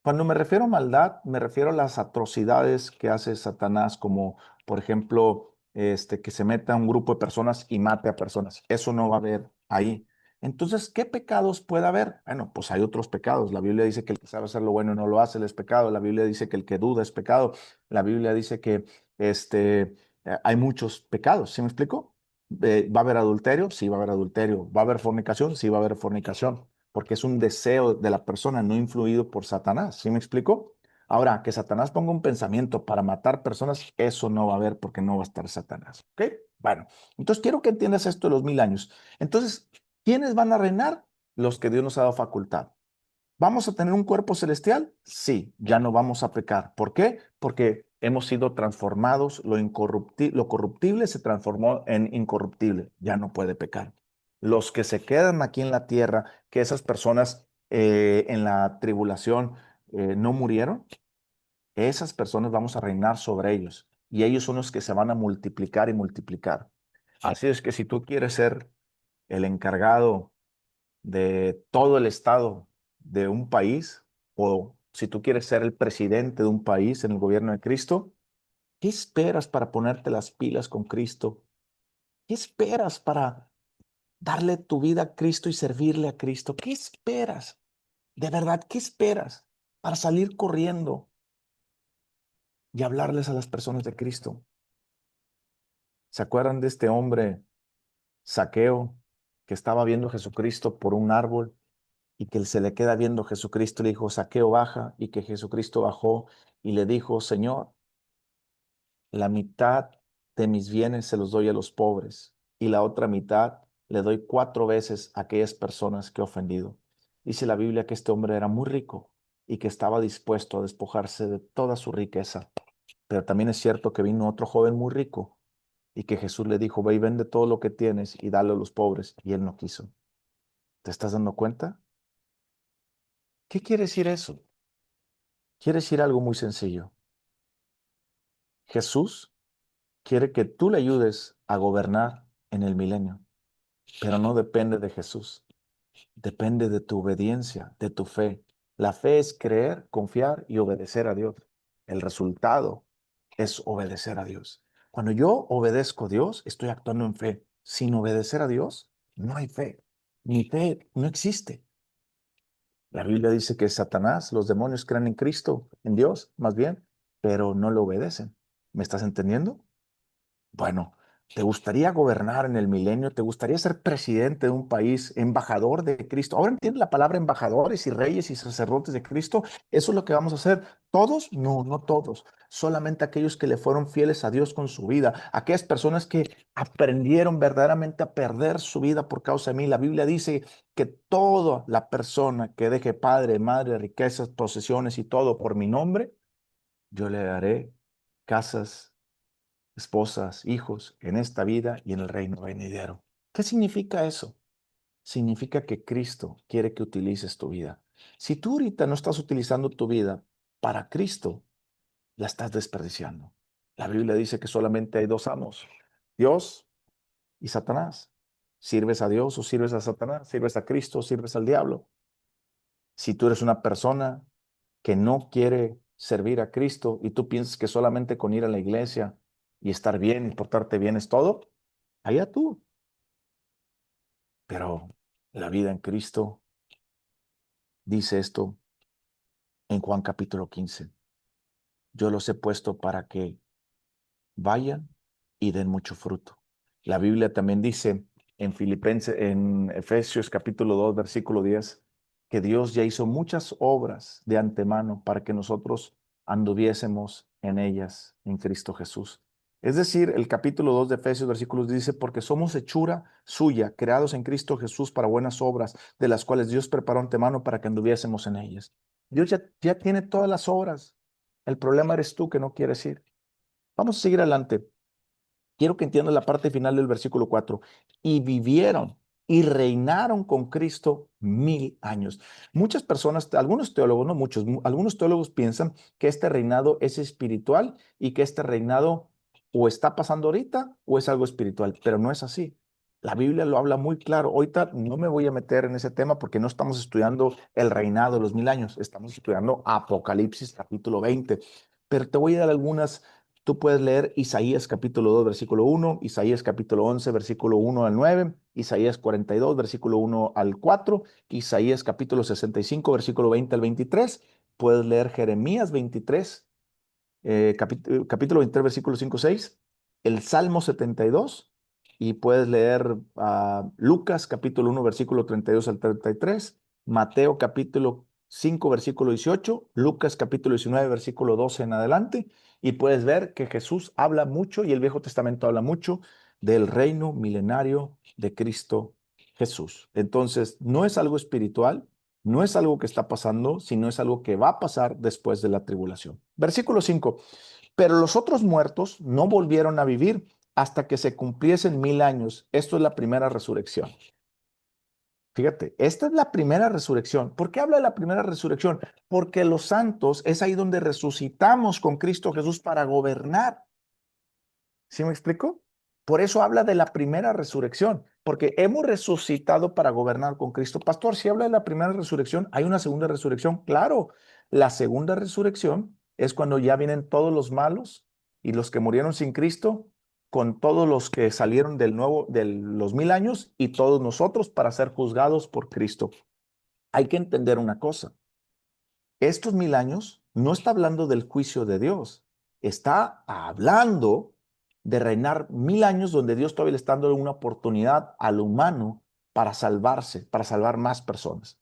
Cuando me refiero a maldad, me refiero a las atrocidades que hace Satanás, como por ejemplo, que se meta a un grupo de personas y mate a personas. Eso no va a haber ahí. Entonces, ¿qué pecados puede haber? Bueno, pues hay otros pecados. La Biblia dice que el que sabe hacer lo bueno y no lo hace, él es pecado. La Biblia dice que el que duda es pecado. La Biblia dice que hay muchos pecados. ¿Sí me explico? ¿Va a haber adulterio? Sí, va a haber adulterio. ¿Va a haber fornicación? Sí, va a haber fornicación porque es un deseo de la persona no influido por Satanás. ¿Sí me explico? Ahora, que Satanás ponga un pensamiento para matar personas, eso no va a haber porque no va a estar Satanás. ¿Ok? Bueno, entonces quiero que entiendas esto de los 1000 años. Entonces, ¿quiénes van a reinar? Los que Dios nos ha dado facultad. ¿Vamos a tener un cuerpo celestial? Sí, ya no vamos a pecar. ¿Por qué? Porque hemos sido transformados, lo corruptible se transformó en incorruptible, ya no puede pecar. Los que se quedan aquí en la tierra, que esas personas en la tribulación no murieron, esas personas vamos a reinar sobre ellos y ellos son los que se van a multiplicar y multiplicar. Así es que si tú quieres ser el encargado de todo el estado de un país, o si tú quieres ser el presidente de un país en el gobierno de Cristo, ¿qué esperas para ponerte las pilas con Cristo? ¿Qué esperas para darle tu vida a Cristo y servirle a Cristo? ¿Qué esperas? De verdad, ¿qué esperas para salir corriendo y hablarles a las personas de Cristo? ¿Se acuerdan de este hombre, Zaqueo, que estaba viendo a Jesucristo por un árbol y que se le queda viendo Jesucristo, le dijo, Zaqueo, baja, y que Jesucristo bajó y le dijo, Señor, la mitad de mis bienes se los doy a los pobres y la otra mitad le doy 4 veces a aquellas personas que he ofendido. Dice la Biblia que este hombre era muy rico y que estaba dispuesto a despojarse de toda su riqueza. Pero también es cierto que vino otro joven muy rico y que Jesús le dijo, ve y vende todo lo que tienes y dale a los pobres. Y él no quiso. ¿Te estás dando cuenta? ¿Qué quiere decir eso? Quiere decir algo muy sencillo. Jesús quiere que tú le ayudes a gobernar en el milenio, pero no depende de Jesús. Depende de tu obediencia, de tu fe. La fe es creer, confiar y obedecer a Dios. El resultado es obedecer a Dios. Cuando yo obedezco a Dios, estoy actuando en fe. Sin obedecer a Dios, no hay fe. Mi fe no existe. La Biblia dice que Satanás, los demonios creen en Cristo, en Dios, más bien, pero no lo obedecen. ¿Me estás entendiendo? Bueno, ¿te gustaría gobernar en el milenio? ¿Te gustaría ser presidente de un país, embajador de Cristo? Ahora entiendes la palabra embajadores y reyes y sacerdotes de Cristo. ¿Eso es lo que vamos a hacer? ¿Todos? No, no todos. Solamente aquellos que le fueron fieles a Dios con su vida. Aquellas personas que aprendieron verdaderamente a perder su vida por causa de mí. La Biblia dice que toda la persona que deje padre, madre, riquezas, posesiones y todo por mi nombre, yo le daré casas, esposas, hijos en esta vida y en el reino venidero. ¿Qué significa eso? Significa que Cristo quiere que utilices tu vida. Si tú ahorita no estás utilizando tu vida para Cristo, la estás desperdiciando. La Biblia dice que solamente hay dos amos, Dios y Satanás. ¿Sirves a Dios o sirves a Satanás? ¿Sirves a Cristo o sirves al diablo? Si tú eres una persona que no quiere servir a Cristo y tú piensas que solamente con ir a la iglesia y estar bien y portarte bien es todo, allá tú. Pero la vida en Cristo dice esto en Juan capítulo 15. Yo los he puesto para que vayan y den mucho fruto. La Biblia también dice en Efesios capítulo 2, versículo 10, que Dios ya hizo muchas obras de antemano para que nosotros anduviésemos en ellas en Cristo Jesús. Es decir, el capítulo 2 de Efesios, versículos dice, porque somos hechura suya, creados en Cristo Jesús para buenas obras, de las cuales Dios preparó antemano para que anduviésemos en ellas. Dios ya tiene todas las obras. El problema eres tú que no quieres ir. Vamos a seguir adelante. Quiero que entiendas la parte final del versículo 4. Y vivieron y reinaron con Cristo 1000 años. Muchas personas, algunos teólogos, no muchos, algunos teólogos piensan que este reinado es espiritual y que este reinado o está pasando ahorita o es algo espiritual, pero no es así. La Biblia lo habla muy claro. Ahorita no me voy a meter en ese tema porque no estamos estudiando el reinado de los 1000 años, estamos estudiando Apocalipsis capítulo 20. Pero te voy a dar algunas. Tú puedes leer Isaías capítulo 2, versículo 1, Isaías capítulo 11, versículo 1 al 9, Isaías 42, versículo 1 al 4, Isaías capítulo 65, versículo 20 al 23. Puedes leer Jeremías 23, capítulo 23, versículo 5 6, el Salmo 72, y puedes leer Lucas capítulo 1, versículo 32 al 33, Mateo capítulo 5, versículo 18, Lucas capítulo 19, versículo 12 en adelante, y puedes ver que Jesús habla mucho y el Viejo Testamento habla mucho del reino milenario de Cristo Jesús. Entonces, no es algo espiritual, no es algo que está pasando, sino es algo que va a pasar después de la tribulación. Versículo 5. Pero los otros muertos no volvieron a vivir hasta que se cumpliesen 1000 años. Esto es la primera resurrección. Fíjate, esta es la primera resurrección. ¿Por qué habla de la primera resurrección? Porque los santos es ahí donde resucitamos con Cristo Jesús para gobernar. ¿Sí me explico? Por eso habla de la primera resurrección, porque hemos resucitado para gobernar con Cristo. Pastor, si habla de la primera resurrección, ¿hay una segunda resurrección? Claro, la segunda resurrección es cuando ya vienen todos los malos y los que murieron sin Cristo, con todos los que salieron de los 1000 años y todos nosotros para ser juzgados por Cristo. Hay que entender una cosa. Estos 1000 años no está hablando del juicio de Dios, está hablando de reinar 1000 años donde Dios todavía le está dando una oportunidad al humano para salvarse, para salvar más personas.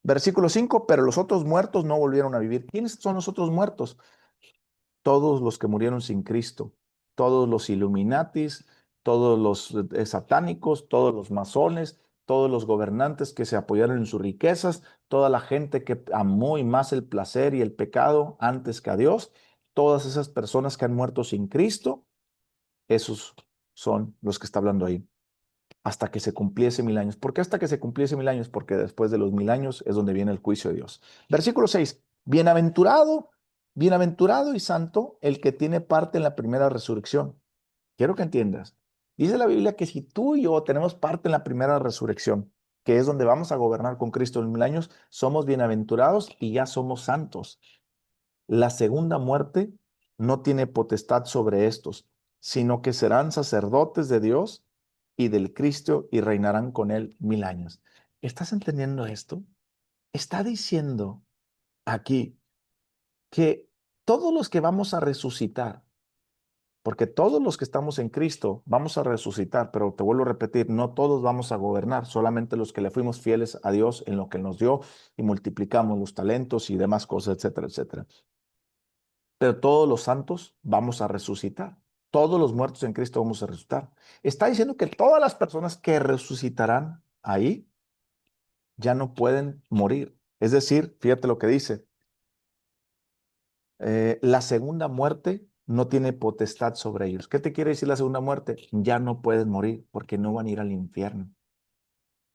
Versículo 5, pero los otros muertos no volvieron a vivir. ¿Quiénes son los otros muertos? Todos los que murieron sin Cristo, todos los Illuminatis, todos los satánicos, todos los masones, todos los gobernantes que se apoyaron en sus riquezas, toda la gente que amó y más el placer y el pecado antes que a Dios, todas esas personas que han muerto sin Cristo, esos son los que está hablando ahí. Hasta que se cumpliese 1000 años. ¿Por qué hasta que se cumpliese 1000 años? Porque después de los 1000 años es donde viene el juicio de Dios. Versículo 6. Bienaventurado, bienaventurado y santo el que tiene parte en la primera resurrección. Quiero que entiendas. Dice la Biblia que si tú y yo tenemos parte en la primera resurrección, que es donde vamos a gobernar con Cristo en 1000 años, somos bienaventurados y ya somos santos. La segunda muerte no tiene potestad sobre estos, sino que serán sacerdotes de Dios y del Cristo y reinarán con él 1000 años. ¿Estás entendiendo esto? Está diciendo aquí que todos los que vamos a resucitar, porque todos los que estamos en Cristo vamos a resucitar, pero te vuelvo a repetir, no todos vamos a gobernar, solamente los que le fuimos fieles a Dios en lo que nos dio y multiplicamos los talentos y demás cosas, etcétera, etcétera. Pero todos los santos vamos a resucitar. Todos los muertos en Cristo vamos a resucitar. Está diciendo que todas las personas que resucitarán ahí ya no pueden morir. Es decir, fíjate lo que dice, la segunda muerte no tiene potestad sobre ellos. ¿Qué te quiere decir la segunda muerte? Ya no pueden morir porque no van a ir al infierno.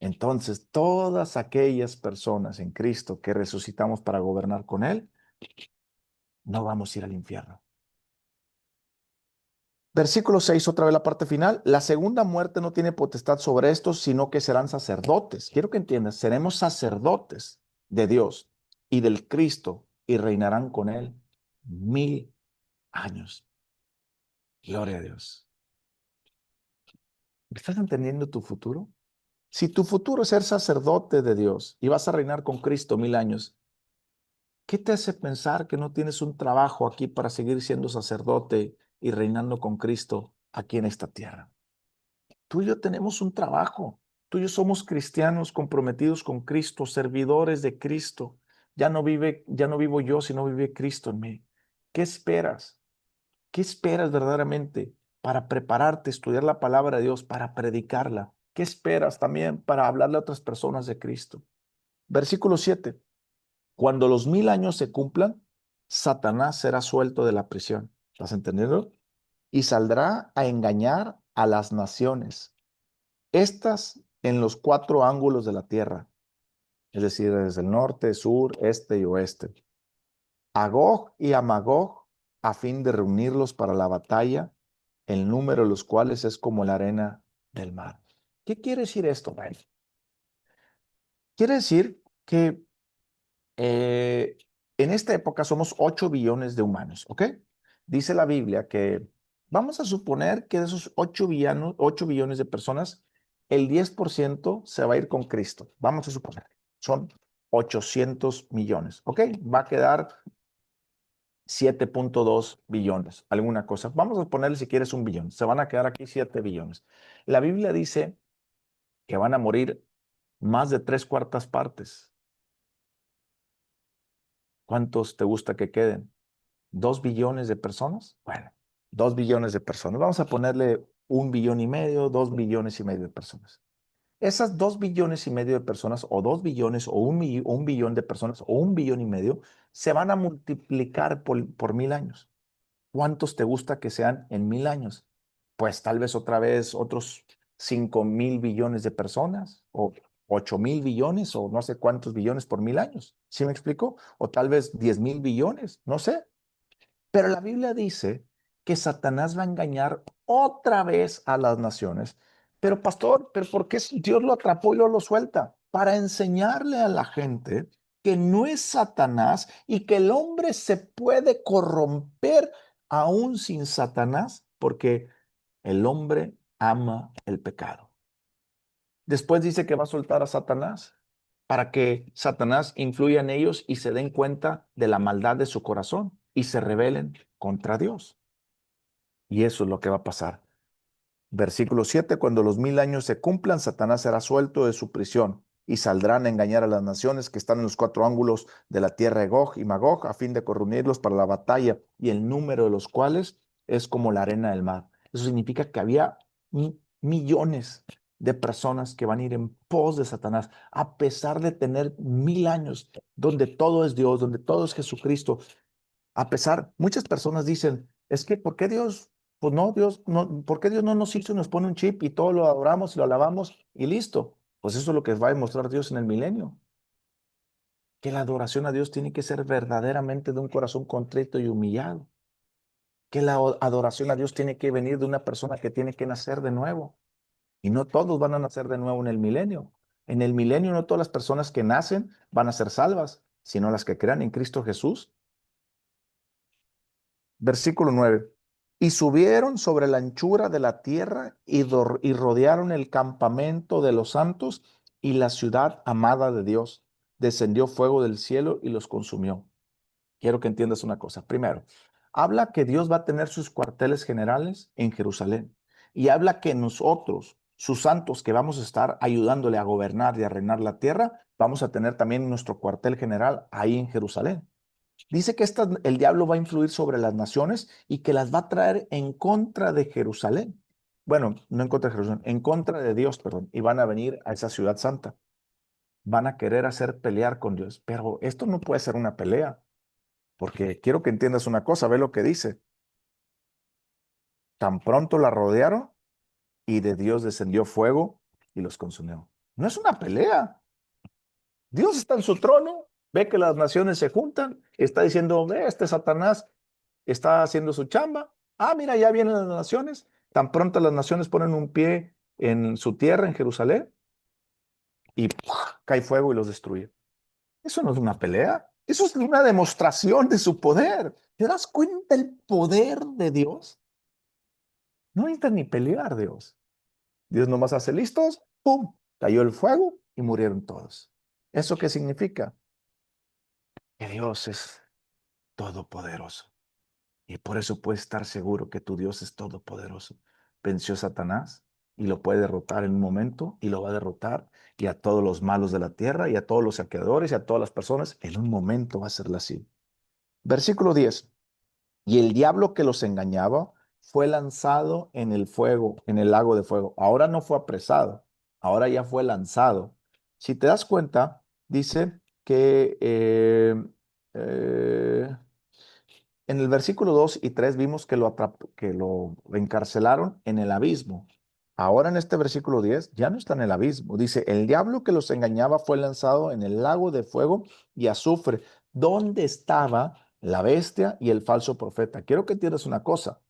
Entonces, todas aquellas personas en Cristo que resucitamos para gobernar con Él, no vamos a ir al infierno. Versículo 6, otra vez la parte final. La segunda muerte no tiene potestad sobre estos, sino que serán sacerdotes. Quiero que entiendas, seremos sacerdotes de Dios y del Cristo y reinarán con Él 1000 años. Gloria a Dios. ¿Estás entendiendo tu futuro? Si tu futuro es ser sacerdote de Dios y vas a reinar con Cristo 1000 años, ¿qué te hace pensar que no tienes un trabajo aquí para seguir siendo sacerdote y reinando con Cristo aquí en esta tierra? Tú y yo tenemos un trabajo. Tú y yo somos cristianos comprometidos con Cristo, servidores de Cristo. Ya no vivo yo, sino vive Cristo en mí. ¿Qué esperas? ¿Qué esperas verdaderamente para prepararte, estudiar la palabra de Dios, para predicarla? ¿Qué esperas también para hablarle a otras personas de Cristo? Versículo 7. Cuando los 1000 años se cumplan, Satanás será suelto de la prisión. ¿Estás entendiendo? Y saldrá a engañar a las naciones, estas en los 4 ángulos de la tierra, es decir, desde el norte, sur, este y oeste, a Gog y a Magog, a fin de reunirlos para la batalla, el número de los cuales es como la arena del mar. ¿Qué quiere decir esto, Rey? Quiere decir que eh, en esta época somos 8 billones de humanos, ¿ok? Dice la Biblia que vamos a suponer que de esos 8 billones de personas, el 10% se va a ir con Cristo. Vamos a suponer, son 800 millones, ¿ok? Va a quedar 7.2 billones, alguna cosa. Vamos a ponerle si quieres 1 billón. Se van a quedar aquí 7 billones. La Biblia dice que van a morir más de 3/4 partes. ¿Cuántos te gusta que queden? ¿2 billones de personas? Bueno, 2 billones de personas. Vamos a ponerle 1,5 billones, 2,5 billones de personas. Esas 2,5 billones de personas, o 2 billones, o un billón de personas, o 1,5 billones, se van a multiplicar por 1000 años. ¿Cuántos te gusta que sean en 1000 años? Pues tal vez otra vez otros 5,000 billones de personas, o 8,000 billones, o no sé cuántos billones por 1000 años. ¿Sí me explico? O tal vez 10,000 billones, no sé. Pero la Biblia dice que Satanás va a engañar otra vez a las naciones. Pero pastor, ¿pero por qué Dios lo atrapó y lo suelta? Para enseñarle a la gente que no es Satanás y que el hombre se puede corromper aún sin Satanás, porque el hombre ama el pecado. Después dice que va a soltar a Satanás para que Satanás influya en ellos y se den cuenta de la maldad de su corazón y se rebelen contra Dios. Y eso es lo que va a pasar. Versículo 7, cuando los 1000 años se cumplan, Satanás será suelto de su prisión y saldrán a engañar a las naciones que están en los 4 ángulos de la tierra de Gog y Magog, a fin de reunirlos para la batalla, y el número de los cuales es como la arena del mar. Eso significa que había millones de personas que van a ir en pos de Satanás, a pesar de tener 1000 años, donde todo es Dios, donde todo es Jesucristo. A pesar, muchas personas dicen, es que ¿por qué Dios? Pues no, Dios, no, ¿por qué Dios no nos hizo y nos pone un chip y todo lo adoramos y lo alabamos y listo? Pues eso es lo que va a demostrar Dios en el milenio, que la adoración a Dios tiene que ser verdaderamente de un corazón contrito y humillado. que la adoración a Dios tiene que venir de una persona que tiene que nacer de nuevo. Y no todos van a nacer de nuevo en el milenio. En el milenio no todas las personas que nacen van a ser salvas, sino las que crean en Cristo Jesús. Versículo 9. Y subieron sobre la anchura de la tierra y rodearon el campamento de los santos y la ciudad amada de Dios. Descendió fuego del cielo y los consumió. Quiero que entiendas una cosa. Primero, habla que Dios va a tener sus cuarteles generales en Jerusalén y habla que nosotros, sus santos, que vamos a estar ayudándole a gobernar y a reinar la tierra, vamos a tener también nuestro cuartel general ahí en Jerusalén. Dice que el diablo va a influir sobre las naciones y que las va a traer en contra de Jerusalén. Bueno, no en contra de Jerusalén, en contra de Dios, perdón, y van a venir a esa ciudad santa. Van a querer hacer pelear con Dios, pero esto no puede ser una pelea. Porque quiero que entiendas una cosa, ve lo que dice. Tan pronto la rodearon y de Dios descendió fuego y los consumió. No es una pelea. Dios está en su trono, ve que las naciones se juntan, está diciendo, ve, este Satanás está haciendo su chamba. Ah, mira, ya vienen las naciones. Tan pronto las naciones ponen un pie en su tierra, en Jerusalén, y ¡pua! Cae fuego y los destruye. Eso no es una pelea, eso es una demostración de su poder. ¿Te das cuenta el poder de Dios? No necesitan ni pelear, Dios. Dios nomás hace listos, ¡pum! Cayó el fuego y murieron todos. ¿Eso qué significa? Que Dios es todopoderoso. Y por eso puedes estar seguro que tu Dios es todopoderoso. Venció a Satanás y lo puede derrotar en un momento y lo va a derrotar y a todos los malos de la tierra y a todos los saqueadores y a todas las personas en un momento va a ser así. Versículo 10. Y el diablo que los engañaba fue lanzado en el fuego, en el lago de fuego. Ahora no fue apresado, ahora ya fue lanzado. Si te das cuenta, dice que eh, en el versículo 2 y 3 vimos que que lo encarcelaron en el abismo. Ahora en este versículo 10 ya no está en el abismo. Dice, el diablo que los engañaba fue lanzado en el lago de fuego y azufre, donde estaba la bestia y el falso profeta. Quiero que entiendas una cosa.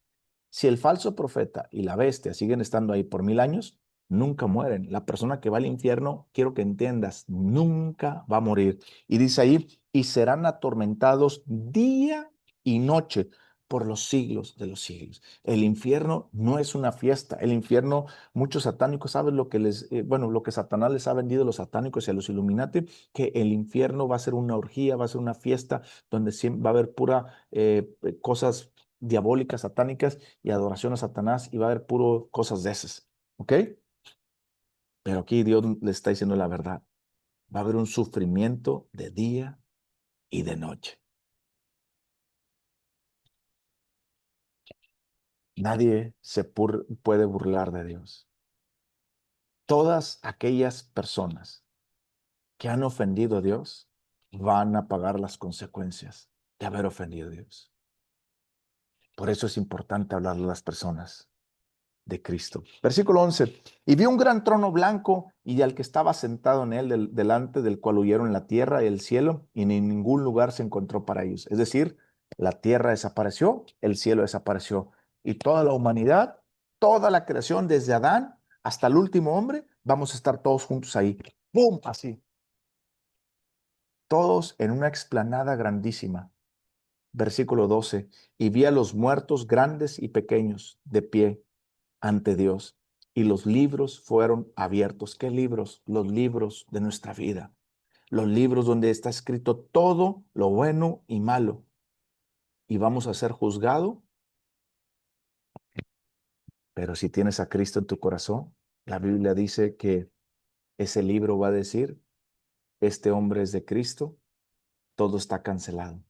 Si el falso profeta y la bestia siguen estando ahí por 1000 años, nunca mueren. La persona que va al infierno, quiero que entiendas, nunca va a morir. Y dice ahí, y serán atormentados día y noche por los siglos de los siglos. El infierno no es una fiesta. El infierno, muchos satánicos saben lo que bueno, lo que Satanás les ha vendido a los satánicos y a los Illuminati, que el infierno va a ser una orgía, va a ser una fiesta donde siempre va a haber pura cosas diabólicas, satánicas y adoración a Satanás y va a haber puro cosas de esas. ¿Ok? Pero aquí Dios le está diciendo la verdad. Va a haber un sufrimiento de día y de noche. Nadie puede burlar de Dios. Todas aquellas personas que han ofendido a Dios van a pagar las consecuencias de haber ofendido a Dios. Por eso es importante hablarle a las personas de Cristo. Versículo 11. Y vi un gran trono blanco y al que estaba sentado en él, delante del cual huyeron la tierra y el cielo, y en ningún lugar se encontró para ellos. Es decir, la tierra desapareció, el cielo desapareció, y toda la humanidad, toda la creación, desde Adán hasta el último hombre, vamos a estar todos juntos ahí. ¡Pum! Así. Todos en una explanada grandísima. Versículo 12. Y vi a los muertos grandes y pequeños de pie ante Dios y los libros fueron abiertos. ¿Qué libros? Los libros de nuestra vida. Los libros donde está escrito todo lo bueno y malo. Y vamos a ser juzgados, pero si tienes a Cristo en tu corazón, la Biblia dice que ese libro va a decir, este hombre es de Cristo, todo está cancelado.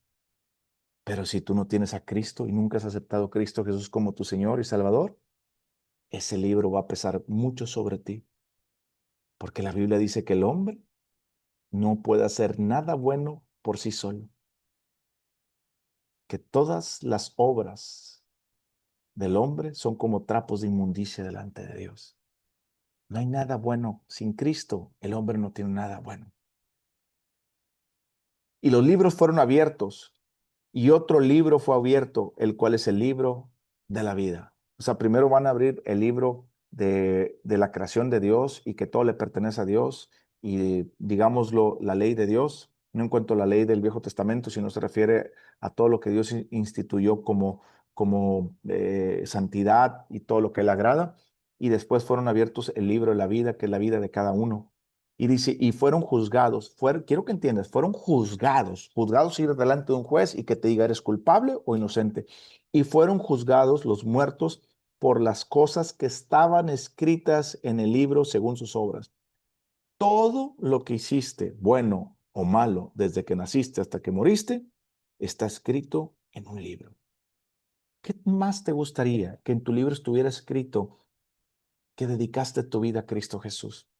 Pero si tú no tienes a Cristo y nunca has aceptado a Cristo Jesús como tu Señor y Salvador, ese libro va a pesar mucho sobre ti. Porque la Biblia dice que el hombre no puede hacer nada bueno por sí solo, que todas las obras del hombre son como trapos de inmundicia delante de Dios. No hay nada bueno. Sin Cristo, el hombre no tiene nada bueno. Y los libros fueron abiertos y otro libro fue abierto, el cual es el libro de la vida. O sea, primero van a abrir el libro de la creación de Dios y que todo le pertenece a Dios y digámoslo, la ley de Dios. No en cuanto a la ley del Viejo Testamento, sino se refiere a todo lo que Dios instituyó como santidad y todo lo que le agrada. Y después fueron abiertos el libro de la vida, que es la vida de cada uno. Y dice, y fueron juzgados, quiero que entiendas, fueron juzgados ir delante de un juez y que te diga, ¿eres culpable o inocente? Y fueron juzgados los muertos por las cosas que estaban escritas en el libro según sus obras. Todo lo que hiciste, bueno o malo, desde que naciste hasta que moriste, está escrito en un libro. ¿Qué más te gustaría que en tu libro estuviera escrito que dedicaste tu vida a Cristo Jesús?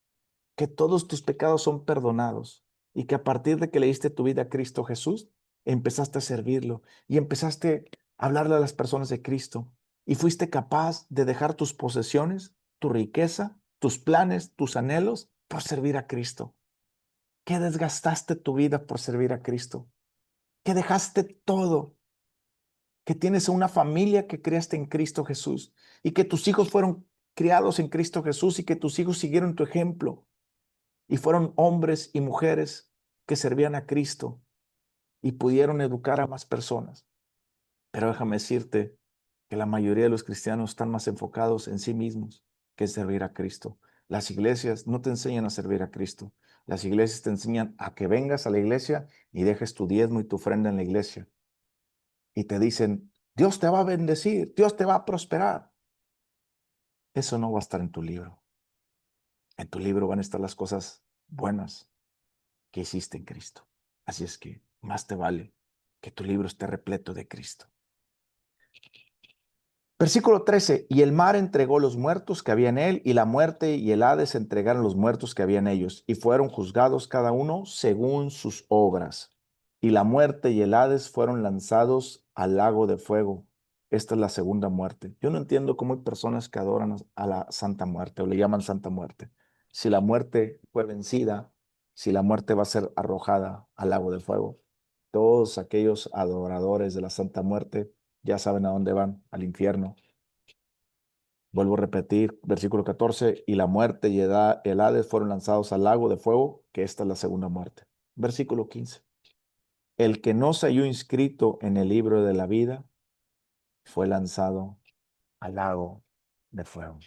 Que todos tus pecados son perdonados y que a partir de que le diste tu vida a Cristo Jesús, empezaste a servirlo y empezaste a hablarle a las personas de Cristo y fuiste capaz de dejar tus posesiones, tu riqueza, tus planes, tus anhelos por servir a Cristo. Que desgastaste tu vida por servir a Cristo. Que dejaste todo. Que tienes una familia que creaste en Cristo Jesús y que tus hijos fueron criados en Cristo Jesús y que tus hijos siguieron tu ejemplo y fueron hombres y mujeres que servían a Cristo y pudieron educar a más personas. Pero déjame decirte que la mayoría de los cristianos están más enfocados en sí mismos que en servir a Cristo. Las iglesias no te enseñan a servir a Cristo. Las iglesias te enseñan a que vengas a la iglesia y dejes tu diezmo y tu ofrenda en la iglesia. Y te dicen, Dios te va a bendecir, Dios te va a prosperar. Eso no va a estar en tu libro. En tu libro van a estar las cosas buenas que hiciste en Cristo. Así es que más te vale que tu libro esté repleto de Cristo. Versículo 13, y el mar entregó los muertos que había en él, y la muerte y el Hades entregaron los muertos que había en ellos, y fueron juzgados cada uno según sus obras. Y la muerte y el Hades fueron lanzados al lago de fuego. Esta es la segunda muerte. Yo no entiendo cómo hay personas que adoran a la Santa Muerte o le llaman Santa Muerte. Si la muerte fue vencida, si la muerte va a ser arrojada al lago de fuego, todos aquellos adoradores de la Santa Muerte ya saben a dónde van, al infierno. Vuelvo a repetir, versículo 14, y la muerte y el Hades fueron lanzados al lago de fuego, que esta es la segunda muerte. Versículo 15, el que no se halló inscrito en el libro de la vida fue lanzado al lago de fuego.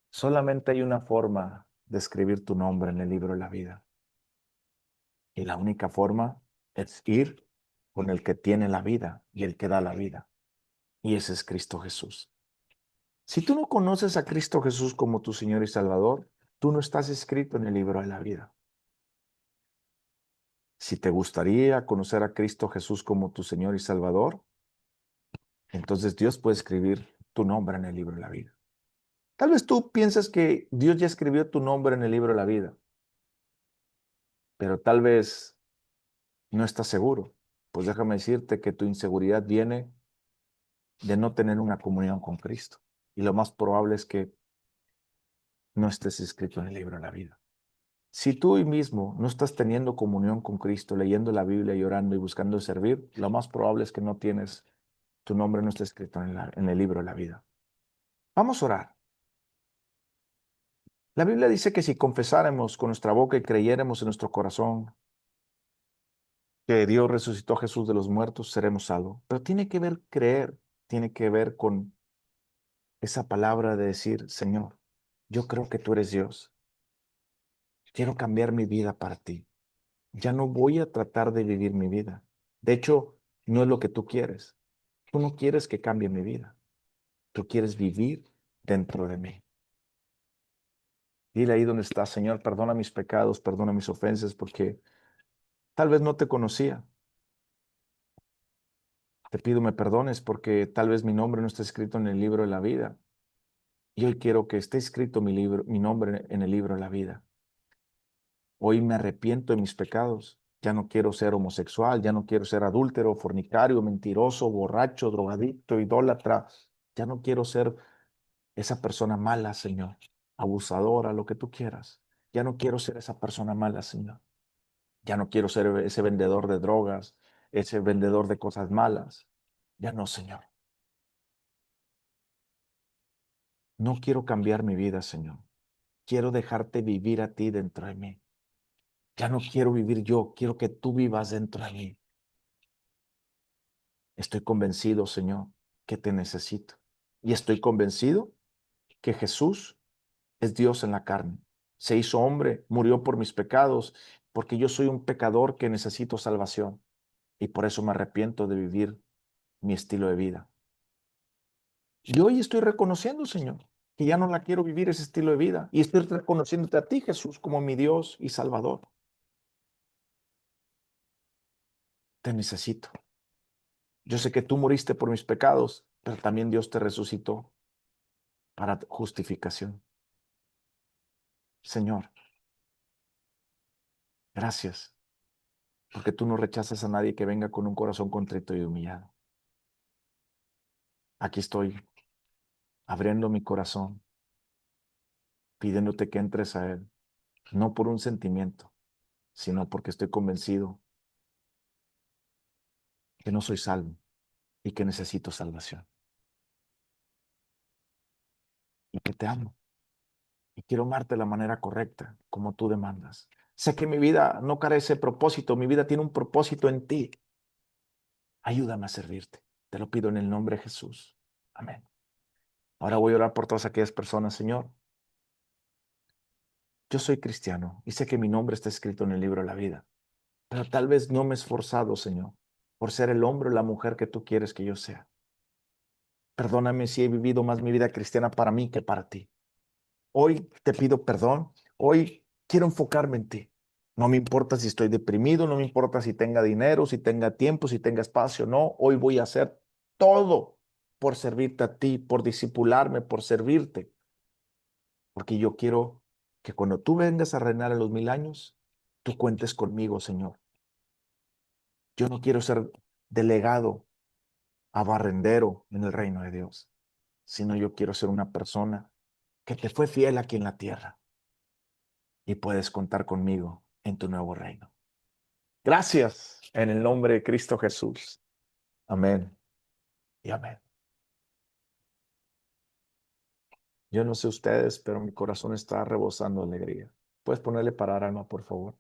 Solamente hay una forma de escribir tu nombre en el libro de la vida. Y la única forma es ir con el que tiene la vida y el que da la vida. Y ese es Cristo Jesús. Si tú no conoces a Cristo Jesús como tu Señor y Salvador, tú no estás escrito en el libro de la vida. Si te gustaría conocer a Cristo Jesús como tu Señor y Salvador, entonces Dios puede escribir tu nombre en el libro de la vida. Tal vez tú piensas que Dios ya escribió tu nombre en el libro de la vida, pero tal vez no estás seguro. Pues déjame decirte que tu inseguridad viene de no tener una comunión con Cristo. Y lo más probable es que no estés escrito en el libro de la vida. Si tú hoy mismo no estás teniendo comunión con Cristo, leyendo la Biblia y orando y buscando servir, lo más probable es que no tienes, tu nombre no está escrito en el libro de la vida. Vamos a orar. La Biblia dice que si confesáramos con nuestra boca y creyéramos en nuestro corazón que Dios resucitó a Jesús de los muertos, seremos salvos. Pero tiene que ver creer, tiene que ver con esa palabra de decir, Señor, yo creo que tú eres Dios. Quiero cambiar mi vida para ti. Ya no voy a tratar de vivir mi vida. De hecho, no es lo que tú quieres. Tú no quieres que cambie mi vida. Tú quieres vivir dentro de mí. Dile ahí donde estás, Señor, perdona mis pecados, perdona mis ofensas, porque tal vez no te conocía. Te pido me perdones porque tal vez mi nombre no está escrito en el libro de la vida. Y hoy quiero que esté escrito mi nombre en el libro de la vida. Hoy me arrepiento de mis pecados. Ya no quiero ser homosexual, ya no quiero ser adúltero, fornicario, mentiroso, borracho, drogadicto, idólatra. Ya no quiero ser esa persona mala, Señor, abusadora, lo que tú quieras. Ya no quiero ser esa persona mala, Señor. Ya no quiero ser ese vendedor de drogas, ese vendedor de cosas malas. Ya no, Señor. No quiero cambiar mi vida, Señor. Quiero dejarte vivir a ti dentro de mí. Ya no quiero vivir yo, quiero que tú vivas dentro de mí. Estoy convencido, Señor, que te necesito. Y estoy convencido que Jesús es Dios en la carne. Se hizo hombre, murió por mis pecados, porque yo soy un pecador que necesito salvación. Y por eso me arrepiento de vivir mi estilo de vida. Y hoy estoy reconociendo, Señor, que ya no la quiero vivir ese estilo de vida. Y estoy reconociéndote a ti, Jesús, como mi Dios y Salvador. Te necesito. Yo sé que tú moriste por mis pecados, pero también Dios te resucitó para justificación. Señor, gracias, porque tú no rechazas a nadie que venga con un corazón contrito y humillado. Aquí estoy, abriendo mi corazón, pidiéndote que entres a Él, no por un sentimiento, sino porque estoy convencido que no soy salvo y que necesito salvación. Y que te amo. Y quiero amarte de la manera correcta, como tú demandas. Sé que mi vida no carece de propósito, mi vida tiene un propósito en ti. Ayúdame a servirte. Te lo pido en el nombre de Jesús. Amén. Ahora voy a orar por todas aquellas personas, Señor. Yo soy cristiano y sé que mi nombre está escrito en el libro de la vida, pero tal vez no me he esforzado, Señor, por ser el hombre o la mujer que tú quieres que yo sea. Perdóname si he vivido más mi vida cristiana para mí que para ti. Hoy te pido perdón. Hoy quiero enfocarme en ti. No me importa si estoy deprimido, no me importa si tenga dinero, si tenga tiempo, si tenga espacio. No, hoy voy a hacer todo por servirte a ti, por disipularme, por servirte. Porque yo quiero que cuando tú vengas a reinar a los 1000 años, tú cuentes conmigo, Señor. Yo no quiero ser delegado a barrendero en el reino de Dios, sino yo quiero ser una persona que te fue fiel aquí en la tierra y puedes contar conmigo en tu nuevo reino. Gracias en el nombre de Cristo Jesús. Amén y amén. Yo no sé ustedes, pero mi corazón está rebosando de alegría. ¿Puedes ponerle parar, Alma, por favor?